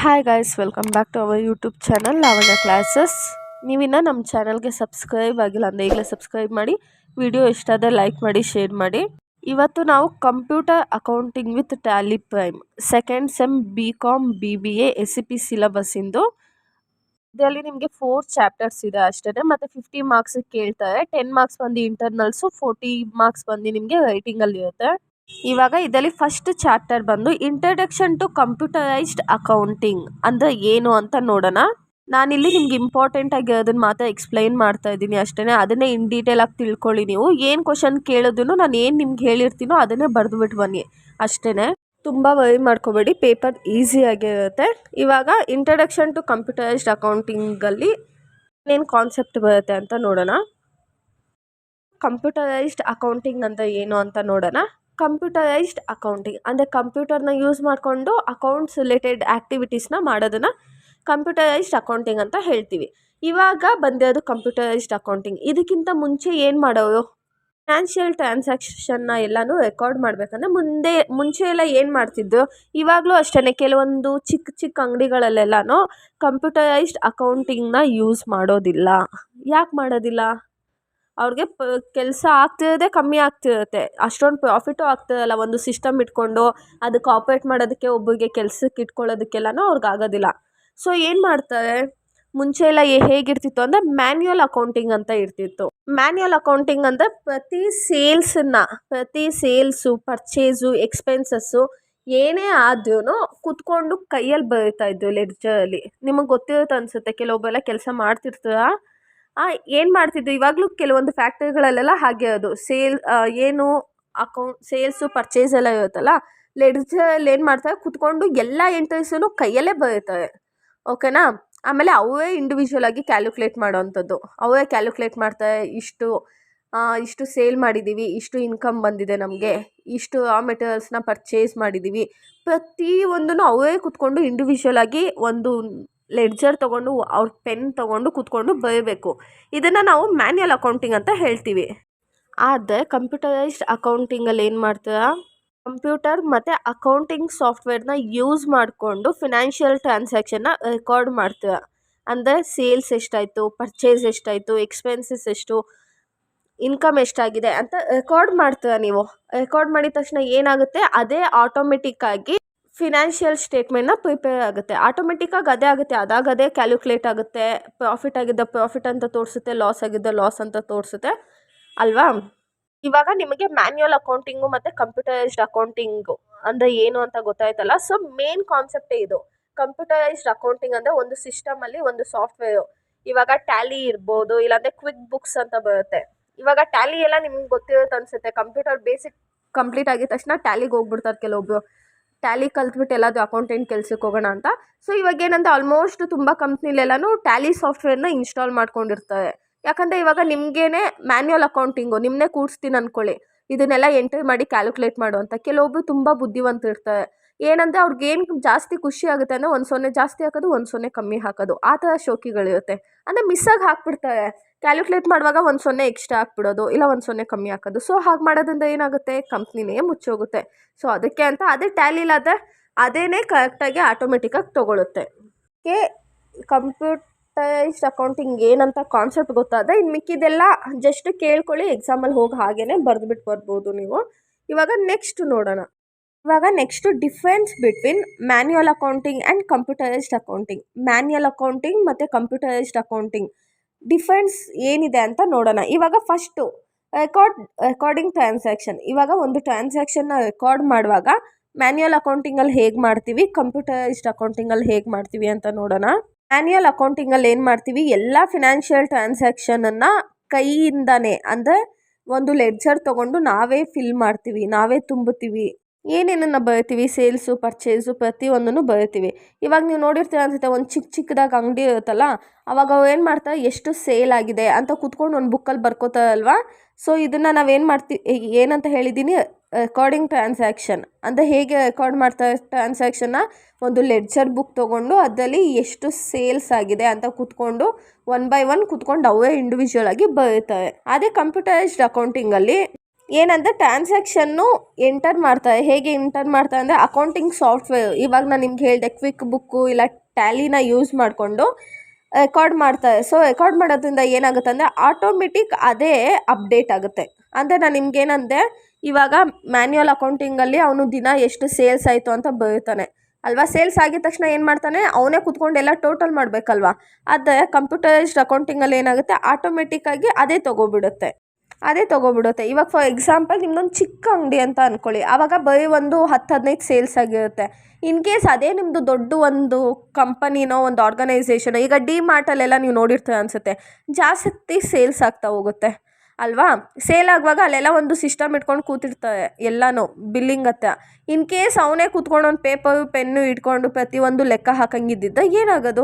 Hi guys, welcome back to our YouTube channel Lavanya classes. ನೀವಿನ್ನ ನಮ್ಮ ಚಾನಲ್ಗೆ ಸಬ್ಸ್ಕ್ರೈಬ್ ಆಗಿಲ್ಲ ಅಂದರೆ ಈಗಲೇ ಸಬ್ಸ್ಕ್ರೈಬ್ ಮಾಡಿ. ವಿಡಿಯೋ ಇಷ್ಟ ಆದರೆ ಲೈಕ್ ಮಾಡಿ, ಶೇರ್ ಮಾಡಿ. ಇವತ್ತು ನಾವು computer accounting with Tally prime second sem BCom BBA SCP ಸಿಲಬಸ್ಸಿಂದು. ಇದರಲ್ಲಿ ನಿಮಗೆ 4 ಚಾಪ್ಟರ್ಸ್ ಇದೆ ಅಷ್ಟೇ. ಮತ್ತು 50 ಮಾರ್ಕ್ಸ್ ಕೇಳ್ತಾರೆ. 10 ಮಾರ್ಕ್ಸ್ ಬಂದು ಇಂಟರ್ನಲ್ಸು, 40 ಮಾರ್ಕ್ಸ್ ಬಂದು ನಿಮಗೆ ರೈಟಿಂಗಲ್ಲಿ ಇರುತ್ತೆ. ಇವಾಗ ಇದರಲ್ಲಿ ಫಸ್ಟ್ ಚಾಪ್ಟರ್ ಬಂದು ಇಂಟ್ರಡಕ್ಷನ್ ಟು ಕಂಪ್ಯೂಟರೈಸ್ಡ್ ಅಕೌಂಟಿಂಗ್ ಅಂದರೆ ಏನು ಅಂತ ನೋಡೋಣ. ನಾನಿಲ್ಲಿ ನಿಮ್ಗೆ ಇಂಪಾರ್ಟೆಂಟ್ ಆಗಿ ಅದನ್ನು ಮಾತ್ರ ಎಕ್ಸ್ಪ್ಲೈನ್ ಮಾಡ್ತಾ ಇದ್ದೀನಿ ಅಷ್ಟೇ. ಅದನ್ನೇ ಇನ್ ಡೀಟೇಲ್ ಆಗಿ ತಿಳ್ಕೊಳ್ಳಿ. ನೀವು ಏನು ಕ್ವಶನ್ ಕೇಳಿದ್ರು ನಾನು ಏನು ನಿಮ್ಗೆ ಹೇಳಿರ್ತೀನೋ ಅದನ್ನೇ ಬರೆದುಬಿಟ್ಟು ಬನ್ನಿ ಅಷ್ಟೇ. ತುಂಬ ವರಿ ಮಾಡ್ಕೋಬೇಡಿ, ಪೇಪರ್ ಈಸಿಯಾಗಿರುತ್ತೆ. ಇವಾಗ ಇಂಟ್ರಡಕ್ಷನ್ ಟು ಕಂಪ್ಯೂಟರೈಸ್ಡ್ ಅಕೌಂಟಿಂಗಲ್ಲಿ ಏನೇನು ಕಾನ್ಸೆಪ್ಟ್ ಬರುತ್ತೆ ಅಂತ ನೋಡೋಣ. ಕಂಪ್ಯೂಟರೈಸ್ಡ್ ಅಕೌಂಟಿಂಗ್ ಅಂದರೆ ಏನು ಅಂತ ನೋಡೋಣ. ಕಂಪ್ಯೂಟರೈಸ್ಡ್ ಅಕೌಂಟಿಂಗ್ ಅಂದರೆ ಕಂಪ್ಯೂಟರ್ನ ಯೂಸ್ ಮಾಡಿಕೊಂಡು ಅಕೌಂಟ್ಸ್ ರಿಲೇಟೆಡ್ ಆ್ಯಕ್ಟಿವಿಟೀಸ್ನ ಮಾಡೋದನ್ನು ಕಂಪ್ಯೂಟರೈಸ್ಡ್ ಅಕೌಂಟಿಂಗ್ ಅಂತ ಹೇಳ್ತೀವಿ. ಇವಾಗ ಬಂದಿರೋದು ಕಂಪ್ಯೂಟರೈಸ್ಡ್ ಅಕೌಂಟಿಂಗ್. ಇದಕ್ಕಿಂತ ಮುಂಚೆ ಏನು ಮಾಡೋರು, ಫಿನಾನ್ಷಿಯಲ್ ಟ್ರಾನ್ಸಾಕ್ಷನ್ನ ಎಲ್ಲನೂ ರೆಕಾರ್ಡ್ ಮಾಡಬೇಕಂದ್ರೆ ಮುಂಚೆ ಎಲ್ಲ ಏನು ಮಾಡ್ತಿದ್ದು, ಇವಾಗಲೂ ಅಷ್ಟೇ ಕೆಲವೊಂದು ಚಿಕ್ಕ ಅಂಗಡಿಗಳಲ್ಲೆಲ್ಲನೂ ಕಂಪ್ಯೂಟರೈಸ್ಡ್ ಅಕೌಂಟಿಂಗ್ನ ಯೂಸ್ ಮಾಡೋದಿಲ್ಲ. ಯಾಕೆ ಮಾಡೋದಿಲ್ಲ? ಅವ್ರಿಗೆ ಕೆಲಸ ಆಗ್ತಿರೋದೇ ಕಮ್ಮಿ ಆಗ್ತಿರುತ್ತೆ, ಅಷ್ಟೊಂದು ಪ್ರಾಫಿಟು ಆಗ್ತಿರಲ್ಲ. ಒಂದು ಸಿಸ್ಟಮ್ ಇಟ್ಕೊಂಡು ಅದಕ್ಕೆ ಆಪ್ರೇಟ್ ಮಾಡೋದಕ್ಕೆ ಒಬ್ಬರಿಗೆ ಕೆಲಸಕ್ಕೆ ಇಟ್ಕೊಳ್ಳೋದಕ್ಕೆಲ್ಲನೂ ಅವ್ರಿಗೆ ಆಗೋದಿಲ್ಲ. ಸೊ ಏನು ಮಾಡ್ತಾರೆ, ಮುಂಚೆ ಎಲ್ಲ ಹೇಗಿರ್ತಿತ್ತು ಅಂದರೆ ಮ್ಯಾನ್ಯುಯಲ್ ಅಕೌಂಟಿಂಗ್ ಅಂತ ಇರ್ತಿತ್ತು. ಮ್ಯಾನ್ಯುಯಲ್ ಅಕೌಂಟಿಂಗ್ ಅಂದರೆ ಪ್ರತಿ ಸೇಲ್ಸು, ಪರ್ಚೇಸು, ಎಕ್ಸ್ಪೆನ್ಸಸ್ಸು ಏನೇ ಆದ್ರೂ ಕೂತ್ಕೊಂಡು ಕೈಯಲ್ಲಿ ಬರೀತಾ ಇದ್ದು ಲೆಡ್ಜರಲ್ಲಿ. ನಿಮಗೆ ಗೊತ್ತಿರುತ್ತೆ ಅನಿಸುತ್ತೆ, ಕೆಲವೊಬ್ಬೆಲ್ಲ ಕೆಲಸ ಮಾಡ್ತಿರ್ತೀರ. ಏನು ಮಾಡ್ತಿದ್ದು, ಇವಾಗಲೂ ಕೆಲವೊಂದು ಫ್ಯಾಕ್ಟ್ರಿಗಳಲ್ಲೆಲ್ಲ ಹಾಗೆ ಅದು ಏನು ಸೇಲ್ಸು ಪರ್ಚೇಸ್ ಎಲ್ಲ ಇರುತ್ತಲ್ಲ, ಲೆಡ್ಜರಲ್ಲಿ ಏನು ಮಾಡ್ತಾರೆ, ಕೂತ್ಕೊಂಡು ಎಲ್ಲ ಎಂಟ್ರೀಸನ್ನು ಕೈಯಲ್ಲೇ ಬರೀತಾರೆ. ಓಕೆನಾ? ಆಮೇಲೆ ಅವರೇ ಇಂಡಿವಿಜುವಲ್ ಆಗಿ ಕ್ಯಾಲ್ಕುಲೇಟ್ ಮಾಡೋವಂಥದ್ದು. ಅವರೇ ಕ್ಯಾಲ್ಕುಲೇಟ್ ಮಾಡ್ತಾರೆ, ಇಷ್ಟು ಸೇಲ್ ಮಾಡಿದ್ದೀವಿ, ಇಷ್ಟು ಇನ್ಕಮ್ ಬಂದಿದೆ ನಮಗೆ, ಇಷ್ಟು ರಾ ಮೆಟೀರಿಯಲ್ಸ್ನ ಪರ್ಚೇಸ್ ಮಾಡಿದ್ದೀವಿ. ಪ್ರತಿಯೊಂದನ್ನು ಅವರೇ ಕೂತ್ಕೊಂಡು ಇಂಡಿವಿಜುವಲ್ ಆಗಿ ಒಂದು ಲೆಡ್ಜರ್ ತೊಗೊಂಡು ಅವ್ರ ಪೆನ್ ತೊಗೊಂಡು ಕೂತ್ಕೊಂಡು ಬರೀಬೇಕು. ಇದನ್ನು ನಾವು ಮ್ಯಾನ್ಯುಯಲ್ ಅಕೌಂಟಿಂಗ್ ಅಂತ ಹೇಳ್ತೀವಿ. ಆದರೆ ಕಂಪ್ಯೂಟರೈಸ್ಡ್ ಅಕೌಂಟಿಂಗಲ್ಲಿ ಏನು ಮಾಡ್ತೀರಾ, ಕಂಪ್ಯೂಟರ್ ಮತ್ತು ಅಕೌಂಟಿಂಗ್ ಸಾಫ್ಟ್ವೇರ್ನ ಯೂಸ್ ಮಾಡಿಕೊಂಡು ಫಿನಾನ್ಷಿಯಲ್ ಟ್ರಾನ್ಸಾಕ್ಷನ್ನ ರೆಕಾರ್ಡ್ ಮಾಡ್ತೀರಾ. ಅಂದರೆ ಸೇಲ್ಸ್ ಎಷ್ಟಾಯಿತು, ಪರ್ಚೇಸ್ ಎಷ್ಟಾಯಿತು, ಎಕ್ಸ್ಪೆನ್ಸಸ್ ಎಷ್ಟು, ಇನ್ಕಮ್ ಎಷ್ಟಾಗಿದೆ ಅಂತ ರೆಕಾರ್ಡ್ ಮಾಡ್ತೀರಾ. ನೀವು ರೆಕಾರ್ಡ್ ಮಾಡಿದ ತಕ್ಷಣ ಏನಾಗುತ್ತೆ, ಅದೇ ಆಟೋಮೆಟಿಕ್ಕಾಗಿ ಫಿನಾನ್ಷಿಯಲ್ ಸ್ಟೇಟ್ಮೆಂಟ್ನ ಪ್ರಿಪೇರ್ ಆಗುತ್ತೆ. ಆಟೋಮೆಟಿಕ್ಕಾಗಿ ಅದೇ ಆಗುತ್ತೆ, ಅದೇ ಕ್ಯಾಲ್ಕುಲೇಟ್ ಆಗುತ್ತೆ. ಪ್ರಾಫಿಟ್ ಆಗಿದ್ದ ಪ್ರಾಫಿಟ್ ಅಂತ ತೋರಿಸುತ್ತೆ, ಲಾಸ್ ಆಗಿದ್ದ ಲಾಸ್ ಅಂತ ತೋರಿಸುತ್ತೆ ಅಲ್ವಾ. ಇವಾಗ ನಿಮಗೆ ಮ್ಯಾನ್ಯುಯಲ್ ಅಕೌಂಟಿಂಗು ಮತ್ತು ಕಂಪ್ಯೂಟರೈಸ್ಡ್ ಅಕೌಂಟಿಂಗು ಅಂದರೆ ಏನು ಅಂತ ಗೊತ್ತಾಯ್ತಲ್ಲ. ಸೊ ಮೇನ್ ಕಾನ್ಸೆಪ್ಟೇ ಇದು. ಕಂಪ್ಯೂಟರೈಸ್ಡ್ ಅಕೌಂಟಿಂಗ್ ಅಂದರೆ ಒಂದು ಸಿಸ್ಟಮಲ್ಲಿ ಒಂದು ಸಾಫ್ಟ್ವೇರು. ಇವಾಗ ಟ್ಯಾಲಿ ಇರ್ಬೋದು, ಇಲ್ಲಾಂದರೆ ಕ್ವಿಕ್ ಬುಕ್ಸ್ ಅಂತ ಬರುತ್ತೆ. ಇವಾಗ ಟ್ಯಾಲಿ ಎಲ್ಲ ನಿಮ್ಗೆ ಗೊತ್ತಿರುತ್ತೆ ಅನಿಸುತ್ತೆ. ಕಂಪ್ಯೂಟರ್ ಬೇಸಿಕ್ ಕಂಪ್ಲೀಟ್ ಆಗಿದ ತಕ್ಷಣ ಟ್ಯಾಲಿಗೆ ಹೋಗ್ಬಿಡ್ತಾರೆ ಕೆಲವೊಬ್ಬರು. ಟ್ಯಾಲಿ ಕಲ್ತ್ಬಿಟ್ಟು ಎಲ್ಲಾದರೂ ಅಕೌಂಟೆಂಟ್ ಕೆಲ್ಸಕ್ಕೆ ಹೋಗೋಣ ಅಂತ. ಸೊ ಇವಾಗ ಏನಂತ ಆಲ್ಮೋಸ್ಟ್ ತುಂಬ ಕಂಪ್ನಿಲೆಲ್ಲನೂ ಟ್ಯಾಲಿ ಸಾಫ್ಟ್ವೇರ್ನ ಇನ್ಸ್ಟಾಲ್ ಮಾಡ್ಕೊಂಡಿರ್ತಾರೆ. ಯಾಕಂದರೆ ಇವಾಗ ನಿಮಗೇನೆ ಮ್ಯಾನ್ಯುಯಲ್ ಅಕೌಂಟಿಂಗು ನಿಮ್ಮನ್ನೇ ಕೂಡಿಸ್ತೀನಿ ಅಂದ್ಕೊಳ್ಳಿ, ಇದನ್ನೆಲ್ಲ ಎಂಟ್ರಿ ಮಾಡಿ ಕ್ಯಾಲ್ಕುಲೇಟ್ ಮಾಡು ಅಂತ. ಕೆಲವೊಬ್ಬರು ತುಂಬ ಬುದ್ಧಿವಂತ ಇರ್ತಾರೆ. ಏನಂದರೆ ಅವ್ರಿಗೇನು ಜಾಸ್ತಿ ಖುಷಿ ಆಗುತ್ತೆ ಅಂದರೆ 1 0 ಜಾಸ್ತಿ ಹಾಕೋದು, 1 0 ಕಮ್ಮಿ ಹಾಕೋದು, ಆ ಥರ ಶೋಕಿಗಳಿರುತ್ತೆ. ಅಂದರೆ ಮಿಸ್ಸಾಗಿ ಹಾಕ್ಬಿಡ್ತಾರೆ. ಕ್ಯಾಲ್ಕುಲೇಟ್ ಮಾಡುವಾಗ 1 0 ಎಕ್ಸ್ಟ್ರಾ ಹಾಕ್ಬಿಡೋದು, ಇಲ್ಲ 1 0 ಕಮ್ಮಿ ಹಾಕೋದು. ಸೊ ಹಾಗೆ ಮಾಡೋದ್ರಿಂದ ಏನಾಗುತ್ತೆ, ಕಂಪ್ನಿನೇ ಮುಚ್ಚೋಗುತ್ತೆ. ಸೊ ಅದಕ್ಕೆ ಅಂತ ಅದೇ ಟ್ಯಾಲಿಲಾದರೆ ಅದೇನೇ ಕರೆಕ್ಟಾಗಿ ಆಟೋಮೆಟಿಕ್ಕಾಗಿ ತೊಗೊಳುತ್ತೆ. ಕಂಪ್ಯೂಟರೈಸ್ಡ್ ಅಕೌಂಟಿಂಗ್ ಏನಂತ ಕಾನ್ಸೆಪ್ಟ್ ಗೊತ್ತಾದರೆ ಇನ್ನು ಮಿಕ್ಕಿದೆಲ್ಲ ಜಸ್ಟ್ ಕೇಳ್ಕೊಳ್ಳಿ, ಎಕ್ಸಾಮಲ್ಲಿ ಹೋಗಿ ಹಾಗೇ ಬರೆದ್ಬಿಟ್ಟು ಬರ್ಬೋದು ನೀವು. ಇವಾಗ next difference between manual accounting and computerised accounting. Manual accounting ಮತ್ತು ಕಂಪ್ಯೂಟರೈಸ್ಡ್ ಅಕೌಂಟಿಂಗ್ ಡಿಫ್ರೆನ್ಸ್ ಏನಿದೆ ಅಂತ ನೋಡೋಣ. ಇವಾಗ ಫಸ್ಟು ರೆಕಾರ್ಡಿಂಗ್ ಟ್ರಾನ್ಸಾಕ್ಷನ್. ಇವಾಗ ಒಂದು ಟ್ರಾನ್ಸಾಕ್ಷನ್ನ ರೆಕಾರ್ಡ್ ಮಾಡುವಾಗ ಮ್ಯಾನ್ಯುಯಲ್ ಅಕೌಂಟಿಂಗಲ್ಲಿ ಹೇಗೆ ಮಾಡ್ತೀವಿ, ಕಂಪ್ಯೂಟರೈಸ್ಡ್ ಅಕೌಂಟಿಂಗಲ್ಲಿ ಹೇಗೆ ಮಾಡ್ತೀವಿ ಅಂತ ನೋಡೋಣ. ಮ್ಯಾನ್ಯುಯಲ್ ಅಕೌಂಟಿಂಗಲ್ಲಿ ಏನು ಮಾಡ್ತೀವಿ, ಎಲ್ಲ ಫಿನಾನ್ಷಿಯಲ್ ಟ್ರಾನ್ಸಾಕ್ಷನನ್ನು ಕೈಯಿಂದನೇ ಅಂದರೆ ಒಂದು ಲೆಡ್ಜರ್ ತೊಗೊಂಡು ನಾವೇ ಫಿಲ್ ಮಾಡ್ತೀವಿ, ನಾವೇ ತುಂಬುತ್ತೀವಿ. ಏನೇನನ್ನು ಬರಿತೀವಿ, ಸೇಲ್ಸು ಪರ್ಚೇಸು ಪ್ರತಿಯೊಂದನ್ನು ಬರಿತೀವಿ. ಇವಾಗ ನೀವು ನೋಡಿರ್ತೀರ ಅನ್ಸುತ್ತೆ, ಒಂದು ಚಿಕ್ಕದಾಗಿ ಅಂಗಡಿ ಇರುತ್ತಲ್ಲ, ಅವಾಗ ಅವ್ರು ಏನು ಮಾಡ್ತಾರೆ, ಎಷ್ಟು ಸೇಲ್ ಆಗಿದೆ ಅಂತ ಕೂತ್ಕೊಂಡು ಒಂದು ಬುಕ್ಕಲ್ಲಿ ಬರ್ಕೋತಾರಲ್ವಾ. ಸೊ ಇದನ್ನು ನಾವೇನು ಮಾಡ್ತೀವಿ, ಏನಂತ ಹೇಳಿದ್ದೀನಿ, ರೆಕಾರ್ಡಿಂಗ್ ಟ್ರಾನ್ಸಾಕ್ಷನ್. ಅಂದರೆ ಹೇಗೆ ರೆಕಾರ್ಡ್ ಮಾಡ್ತಾರೆ ಟ್ರಾನ್ಸಾಕ್ಷನ್ನ, ಒಂದು ಲೆಡ್ಜರ್ ಬುಕ್ ತೊಗೊಂಡು ಅದರಲ್ಲಿ ಎಷ್ಟು ಸೇಲ್ಸ್ ಆಗಿದೆ ಅಂತ ಕೂತ್ಕೊಂಡು 1 by 1 ಕೂತ್ಕೊಂಡು ಅವರೇ ಇಂಡಿವಿಜುವಲ್ ಆಗಿ ಬರೀತಾರೆ. ಅದೇ ಕಂಪ್ಯೂಟರೈಸ್ಡ್ ಅಕೌಂಟಿಂಗಲ್ಲಿ ಏನಂದರೆ ಟ್ರಾನ್ಸಾಕ್ಷನ್ನು ಎಂಟರ್ ಮಾಡ್ತಾರೆ. ಹೇಗೆ ಎಂಟರ್ ಮಾಡ್ತಾರೆ ಅಂದರೆ ಅಕೌಂಟಿಂಗ್ ಸಾಫ್ಟ್ವೇರ್, ಇವಾಗ ನಾನು ನಿಮ್ಗೆ ಹೇಳಿದೆ ಕ್ವಿಕ್ ಬುಕ್ಕು ಇಲ್ಲ ಟ್ಯಾಲಿನ ಯೂಸ್ ಮಾಡಿಕೊಂಡು ರೆಕಾರ್ಡ್ ಮಾಡ್ತಾರೆ. ಸೊ ರೆಕಾರ್ಡ್ ಮಾಡೋದ್ರಿಂದ ಏನಾಗುತ್ತೆ ಅಂದರೆ ಆಟೋಮೆಟಿಕ್ ಅದೇ ಅಪ್ಡೇಟ್ ಆಗುತ್ತೆ. ಅಂದರೆ ನಾನು ನಿಮ್ಗೇನಂದೆ, ಇವಾಗ ಮ್ಯಾನ್ಯುವಲ್ ಅಕೌಂಟಿಂಗಲ್ಲಿ ಅವನು ದಿನ ಎಷ್ಟು ಸೇಲ್ಸ್ ಆಯಿತು ಅಂತ ಬರೀತಾನೆ ಅಲ್ವಾ. ಸೇಲ್ಸ್ ಆಗಿದ ತಕ್ಷಣ ಏನು ಮಾಡ್ತಾನೆ, ಅವನೇ ಕೂತ್ಕೊಂಡು ಎಲ್ಲ ಟೋಟಲ್ ಮಾಡಬೇಕಲ್ವಾ. ಆದರೆ ಕಂಪ್ಯೂಟರೈಸ್ಡ್ ಅಕೌಂಟಿಂಗಲ್ಲಿ ಏನಾಗುತ್ತೆ, ಆಟೋಮೆಟಿಕ್ಕಾಗಿ ಅದೇ ತೊಗೊಬಿಡುತ್ತೆ. ಇವಾಗ ಫಾರ್ ಎಕ್ಸಾಂಪಲ್ ನಿಮ್ದೊಂದು ಚಿಕ್ಕ ಅಂಗಡಿ ಅಂತ ಅಂದ್ಕೊಳ್ಳಿ, ಆವಾಗ ಬರೀ ಒಂದು 10-15 ಸೇಲ್ಸ್ ಆಗಿರುತ್ತೆ. ಇನ್ ಕೇಸ್ ಅದೇ ನಿಮ್ಮದು ದೊಡ್ಡ ಒಂದು ಕಂಪನಿನೋ ಒಂದು ಆರ್ಗನೈಸೇಷನೋ, ಈಗ ಡಿ ಮಾರ್ಟಲ್ಲೆಲ್ಲ ನೀವು ನೋಡಿರ್ತೀರ ಅನಿಸುತ್ತೆ, ಜಾಸ್ತಿ ಸೇಲ್ಸ್ ಆಗ್ತಾ ಹೋಗುತ್ತೆ ಅಲ್ವಾ. ಸೇಲ್ ಆಗುವಾಗ ಅಲ್ಲೆಲ್ಲ ಒಂದು ಸಿಸ್ಟಮ್ ಇಟ್ಕೊಂಡು ಕೂತಿರ್ತಾರೆ ಎಲ್ಲನೂ ಬಿಲ್ಲಿಂಗ್ ಹತ್ರ. ಇನ್ ಕೇಸ್ ಅವನೇ ಕೂತ್ಕೊಂಡು ಒಂದು ಪೇಪರು ಪೆನ್ನು ಇಟ್ಕೊಂಡು ಪ್ರತಿಯೊಂದು ಲೆಕ್ಕ ಹಾಕಂಗಿದ್ದಿದ್ದ ಏನಾಗೋದು,